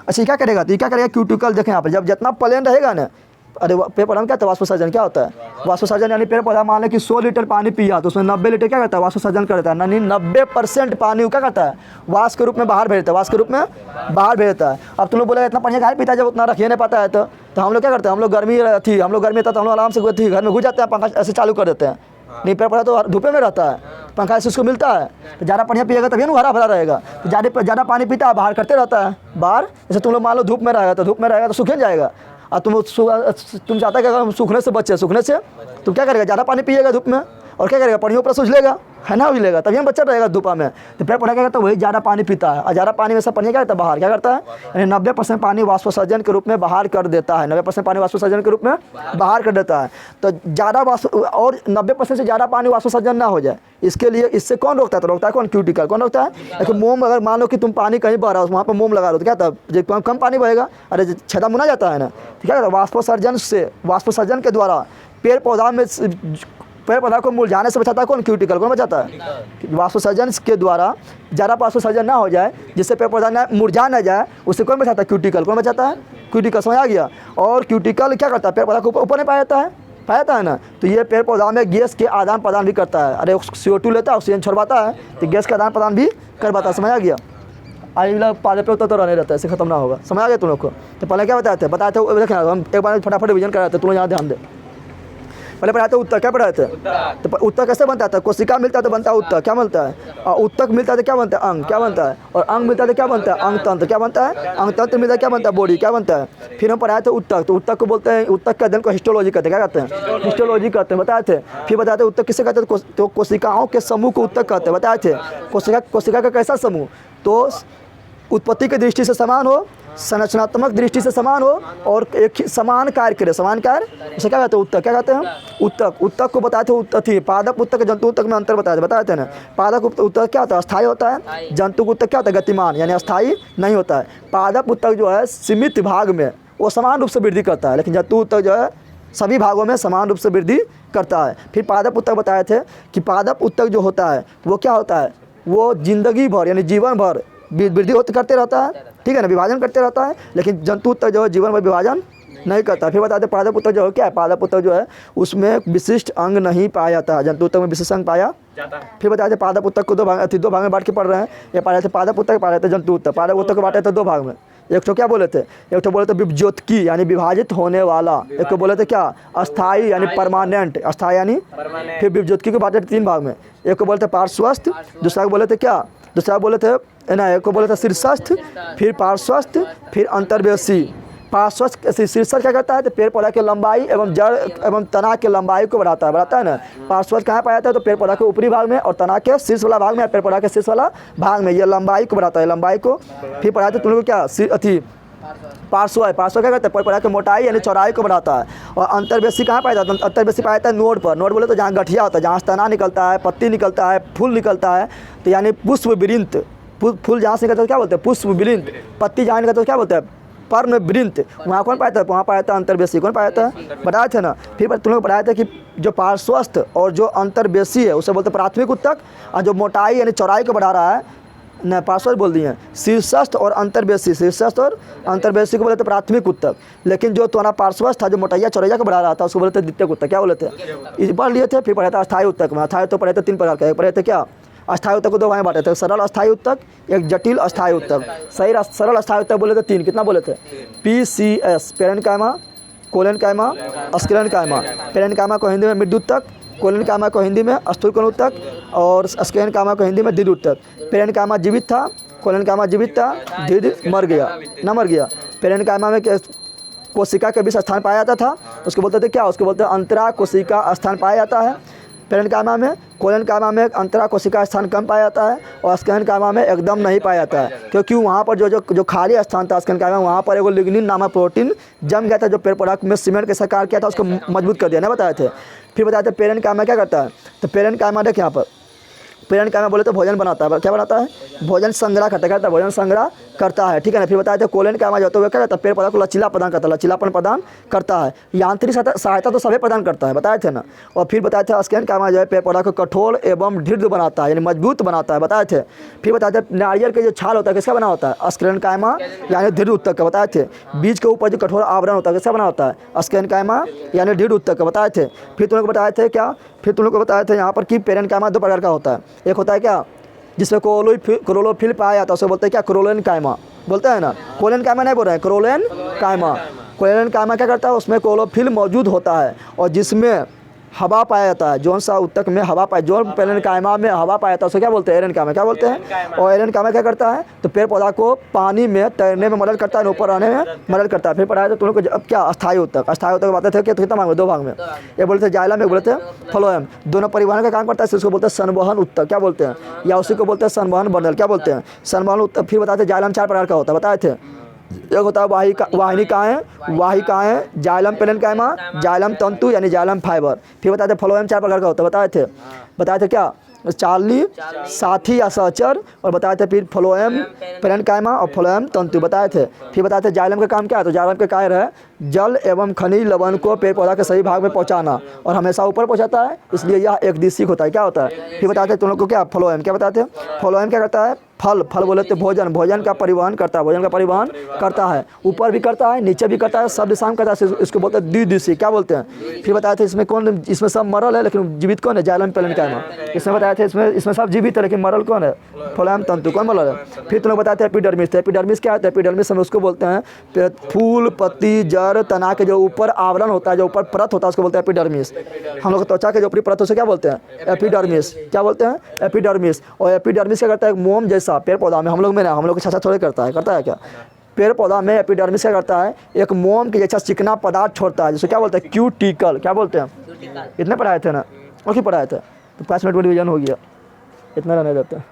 अच्छा क्या करेगा? तो ये क्या करेगा? क्यूटिकल देखें यहाँ पर, जब जितना प्लेन रहेगा ना, अरे पेड़ पौधा में क्या होता है? वाष्पोसर्जन। क्या होता है? वाष्पोसर्जन यानी पेड़ पौधा मान लें कि 100 लीटर पानी पिया तो उसमें 90 लीटर क्या करता है? वाष्पोसर्जन करता है, यानी 90% पानी वो क्या करता है? वाष्प के रूप में बाहर भेजता है, वाष्प के रूप में बाहर भेजता है। अब तुम लोग बोलेगा इतना पानी कहाँ पीता है जब उतना रखिए नहीं पाता है? तो हम लोग क्या करते हैं? हम लोग गर्मी था तो हम लोग आराम से घर में घुस जाते हैं, पंखा ऐसे चालू कर देते हैं। नहीं, पेड़ पौधा तो धूपे में रहता है, पंखा से उसको मिलता है, तो ज़्यादा पानी पिएगा तभी ना हरा भरा रहेगा। तो ज़्यादा पानी पीता है, बाहर करते रहता है। बाहर जैसे तुम लोग मान लो धूप में रहेगा तो सूख जाएगा। और तुम चाहता है कि अगर हम सूखने से तुम क्या करेगा? ज़्यादा पानी पिएगा धूप में और क्या करेगा? पानी ऊपर सूझ लेगा, है ना, उछ लेगा, तभी हम बच्चा रहेगा धूपा में। तो पेड़ पौधा क्या करता है? वही ज़्यादा पानी पीता है और ज़्यादा पानी में से पानी क्या करता है? बाहर क्या करता है? यानी 90% पानी वाष्पोसर्जन के रूप में बाहर कर देता है, 90% पानी वाष्पोसर्जन के रूप में बाहर कर देता है। तो ज़्यादा और 90% से ज़्यादा पानी वाष्पोसर्जन ना हो जाए इसके लिए, इससे कौन रोकता है? तो रोकता है कौन? क्यूटिकल। कौन रोकता है? लेकिन मोम, अगर मान लो कि तुम पानी कहीं बह रहा हो वहाँ पर मोम लगा दो तो क्या होता है? जब कम पानी बहेगा, अरे छेदा मुना जाता है ना, तो क्या करता है? वाष्पोसर्जन के द्वारा पेड़ पौधा को मुरझाने से बचाता है कौन? क्यूटिकल। कौन बचाता है? वाष्पोसर्जन के द्वारा ज़्यादा वाष्पोसर्जन ना हो जाए, जिससे पेड़ पौधा ना मुरझा ना जाए, उससे कौन बचाता है? क्यूटिकल। कौन बचाता है? क्यूटिकल। समझ आ गया? और क्यूटिकल क्या करता है? पेड़ पौधा को ऊपर नहीं पाया जाता है ना, तो ये पेड़ पौधा में गैस के आदान प्रदान भी करता है। अरे CO2 लेता है, ऑक्सीजन छोड़वाता है, तो गैस का आदान प्रदान भी करवाता है। समझ आ गया? अगला पाले पे तो रहने रहता है, ऐसे खत्म ना होगा। समझ आ गया तुम लोग को? तो पहले क्या बताते देखें, हम एक बार फटाफट रिवीजन कराते, तुम लोग यहाँ ध्यान दे। पहले पढ़ाते उत्तर। क्या पढ़ाते? तो उत्तर कैसे बनता है? कोशिका मिलता है तो बनता है उत्तर। क्या बनता है? और उत्तक मिलता है तो क्या बनता है? अंग। क्या बनता है? और अंग मिलता है तो क्या बनता है? अंग तंत्र। क्या बनता है? अंग तंत्र मिलता है, क्या बनता है? बॉडी। क्या बनता है? फिर हम पढ़ाए थे उत्तक। तो उत्तक को बोलते हैं, उत्तक के अध्ययन को हिस्टोलॉजी कहते हैं। क्या कहते हैं? हिस्टोलॉजी कहते हैं, बताए थे। फिर बताते हैं उत्तक किसे कहते हैं? तो कोशिकाओं के समूह को उत्तक कहते हैं, बताए थे। कोशिका का कैसा समूह? तो उत्पत्ति की दृष्टि से समान हो, संरचनात्मक दृष्टि से समान हो और एक समान कार्य करे, समान कार्य, उसे क्या कहते हैं? उत्तक। क्या कहते हैं? उत्तक। उत्तक को बताए थे पादप उत्तक, जंतु उत्तक में अंतर बताए थे ना। पादप उत्तक क्या होता है? अस्थायी होता है। जंतु उत्तक क्या होता है? गतिमान, यानी अस्थायी नहीं होता है। पादप उत्तक जो है सीमित भाग में वो समान रूप से वृद्धि करता है, लेकिन जंतु उत्तक जो है सभी भागों में समान रूप से वृद्धि करता है। फिर पादप उत्तक बताए थे कि पादप उत्तक जो होता है वो क्या होता है? वो जिंदगी भर यानी जीवन भर वृद्धि करते रहता है, ठीक है ना, विभाजन करते रहता है। लेकिन जंतु उत्तक जो है जीवन भर विभाजन नहीं करता। फिर बताते पादप उत्तक जो है क्या है? पादप उत्तक जो है उसमें विशिष्ट अंग नहीं पाया जाता है, जंतु उत्तक में विशिष्ट अंग पाया जाता है। फिर बताते पादप उत्तक को दो भाग में बांट के पढ़ रहे हैं। ये पढ़े थे पादप उत्तक, पढ़े थे जंतु उत्तक। पादप उत्तक को बांटे थे दो भाग में। एक तो क्या बोले थे? एक तो बोले थे विभज्योतकी यानी विभाजित होने वाला, एक तो बोले थे क्या? अस्थाई यानी परमानेंट, अस्थाई यानी। फिर विभज्योतकी को बांटे थे 3 भाग में। एक को बोले थे पार्श्वस्थ, दूसरा को बोले थे क्या? दूसरा बोले थे ना, एक को बोले थे शीर्षस्थ, फिर पार्श्वस्थ, फिर अंतर्वेशी। पार्श्वस्थ शीर्षस्थ क्या करता है? तो पेड़ पौधा की लंबाई एवं जड़ एवं तना की लंबाई को बढ़ाता है ना। पार्श्वस्थ कहाँ पाया जाता है? तो पेड़ पौधा के ऊपरी भाग में और तना के शीर्ष वाला भाग में, पेड़ पौधा के शीर्ष वाला भाग में। ये लंबाई को बढ़ाता है, लंबाई को। फिर पढ़ाते तुम लोग क्या? पार्श्व क्या करता है? पेड़ पौधा की मोटाई यानी चौड़ाई को बढ़ाता है। और अंतर्वेशी कहाँ पाया जाता है? अंतर्वेशी पाया जाता है नोड पर। नोड बोले तो जहाँ गठिया होता है, जहाँ तना निकलता है, पत्ती निकलता है, फूल निकलता है, तो यानी पुष्प वृंत। फूल जहाँ से निकलता है क्या बोलते हैं? पुष्प वृंत। पत्ती जहाँ निकलता है क्या बोलते हैं? पर्म वृंत। वहाँ कौन पाया था? वहाँ पाया था अंतर्वेशी। कौन पाया था? बताए थे ना। फिर तुम लोग बताया था कि जो पार्श्वस्थ और जो अंतर्वेशी है उसे बोलते हैं प्राथमिक उत्तक, और जो मोटाई यानी चौड़ाई को बढ़ा रहा है न, पार्श्वस्थ बोल दिए, शीर्षस्थ और अंतर्वेशी। शीर्षस्थ और अंतर्वेशी को बोले थे प्राथमिक उत्तक, लेकिन जो तुम्हारा पार्श्वस्थ था जो मोटाइया चौड़ैया को बढ़ा रहा था उसको बोले थे द्वितीयक उत्तक। क्या बोले थे? इस पढ़ लिए थे। फिर पढ़ा था अस्थायी उत्तक में। अस्थायी तो पढ़े थे 3 प्रकार के। पढ़े थे क्या? अस्थायी उत्तक को 2 भाग में बांटे थे, सरल अस्थायी उत्तक, एक जटिल अस्थायी उत्तक। सरल अस्थायी उत्तक बोले थे 3। कितना बोले थे? PCS, parenchyma, collenchyma, sclerenchyma. Parenchyma को हिंदी में मृदुत्तक, कोलेनकाइमा को हिंदी में स्थूलकोणोत्तक और स्क्लेरेन्काइमा को हिंदी में दीर्घोत्तक। पेरेन्काइमा जीवित था, कोलेनकाइमा जीवित था, दीर्घ मर गया। पेरेन्काइमा में कोशिका के बीच स्थान पाया जाता था, उसको बोलते थे क्या, उसको बोलते हैं अंतरा कोशिका स्थान पाया जाता है। पेरेन्काइमा में, कोलेनकाइमा में अंतरा कोशिका स्थान कम पाया जाता है और स्क्लेरेन्काइमा में एकदम नहीं पाया जाता है, क्योंकि वहाँ पर जो खाली स्थान था स्क्लेरेन्काइमा, वहाँ पर एगो लिग्निन नामक प्रोटीन जम गया था, जो पेड़ पौधा में सीमेंट के साकार किया था, उसको मजबूत कर दिया ना, बताए थे। फिर बताए थे पेरेन्काइमा क्या करता है, तो पेरेन्काइमा देख यहाँ पर, पेरेन्काइमा बोले तो भोजन बनाता है, क्या बनाता है, भोजन संग्रह करता है, भोजन संग्रह करता है, ठीक है ना। फिर बताया था कोलेनकाइमा जो तो क्या करता है, पेड़ पौधा को लचीला प्रदान करता है, लचीलापन प्रदान करता है, यांत्रिक सहायता तो सभी प्रदान करता है, बताए थे ना। और फिर बताए थे स्क्लेरेन्काइमा जो है पेड़ पौधा को कठोर एवं दृढ़ बनाता है, यानी मजबूत बनाता है, बताए थे। फिर बताए थे नारियल के जो छाल होता है किसका बना होता है, स्क्लेरेन्काइमा यानी दृढ़ उत्तक का, बताए थे। बीज के ऊपर जो कठोर आवरण होता है किसका बना होता है, स्क्लेरेन्काइमा यानी दृढ़ उत्तक का, बताए थे। फिर तुम लोग को बताए थे क्या, फिर तुम लोग को बताए थे यहाँ पर कि पेरेन्काइमा दो प्रकार का होता है, एक होता है क्या जिसमें क्लोरोफिल पाया जाता है, उसे बोलते हैं क्या, क्लोरेन्काइमा बोलते हैं ना, कोलेनकाइमा नहीं बोल रहे हैं, क्लोरेन्काइमा। कोलेनकाइमा क्या करता है, उसमें क्लोरोफिल मौजूद होता है और जिसमें हवा पाया जाता है, जौन सा उत्तक में हवा पाया, जो पेरेन्काइमा में हवा पाया जाता है उसे क्या बोलते हैं, एरेन्काइमा, क्या बोलते हैं। और एरेन्काइमा क्या करता है, तो पेड़ पौधा को पानी में तैरने में मदद करता है, ऊपर रहने में मदद करता है। फिर पढ़ाया तो तुम लोग को अब क्या अस्थायी उत्तक, अस्थायी उत्तक बातें थे कि कितना भाग में, दो भाग में, ये बोलते हैं जाइलम, एक बोलते हैं फ्लोएम, दोनों परिवहन का काम करता है, उसको बोलते हैं संवहन उत्तक, क्या बोलते हैं, या उसी को बोलते हैं संवहन बंडल, क्या बोलते हैं, संवहन उत्तक। फिर बताते हैं जाइलम 4 प्रकार का होता है, बताए थे। एक होता है वाहिनिकाएँ, जाइलम पेरेन्काइमा, जाइलम तंतु यानी जाइलम फाइबर। फिर बताते हैं फ्लोएम 4 प्रकार का होता है, बताए थे क्या, चार्ली, साथी या सहचर, और बताए थे फिर फ्लोएम पेरेन्काइमा और फ्लोएम तंतु, बताए थे। फिर बताए थे जाइलम का काम क्या है, तो जाइलम का कार्य है जल एवं खनिज लवण को पेड़ पौधा के सही भाग में पहुंचाना और हमेशा ऊपर पहुंचाता है, इसलिए यह एक दिशीय होता है, क्या होता है। फिर बताते हैं तुम लोग को क्या, फ्लोएम, क्या बताते हैं, फ्लोएम क्या करता है, फल बोले तो भोजन का परिवहन करता है, भोजन का परिवहन करता है, ऊपर भी करता है नीचे भी करता है, सब दिशा में करता है, इसको बोलते हैं द्विदिशीय, क्या बोलते हैं। फिर बताए थे इसमें कौन, इसमें सब मरल है लेकिन जीवित कौन है, जाइलम पेरेन्काइमा। इसमें बताए थे इसमें सब जीवित है लेकिन मरल कौन है, फ्लोएम तंतु, कौन मरल है। फिर तुम लोग बताते हैं एपिडर्मिस, एपिडर्मिस क्या होता है, एपिडर्मिस हम उसको बोलते हैं फूल पत्ती जड़ तना के जो ऊपर आवरण होता है, जो ऊपर परत होता है, उसको बोलते हैं एपिडर्मिस। हम लोग त्वचा के जो ऊपरी परत उसे क्या बोलते हैं, एपिडर्मिस, क्या बोलते हैं, एपिडर्मिस। और एपिडर्मिस क्या करता है, मोम जैसा पेड़ पौधा में, हम लोग में ना, हम लोग छाछा थोड़े करता है क्या, पेड़ पौधा में एपिडर्मिस क्या करता है, एक मोम के जैसा चिकना पदार्थ छोड़ता है, जिसे क्या बोलते हैं, क्यूटिकल, क्या बोलते हैं। इतने पढ़ाए थे ना, और क्यों पढ़ाए थे, तो 5 मिनट में डिवीजन हो गया, इतना रहने देते हैं।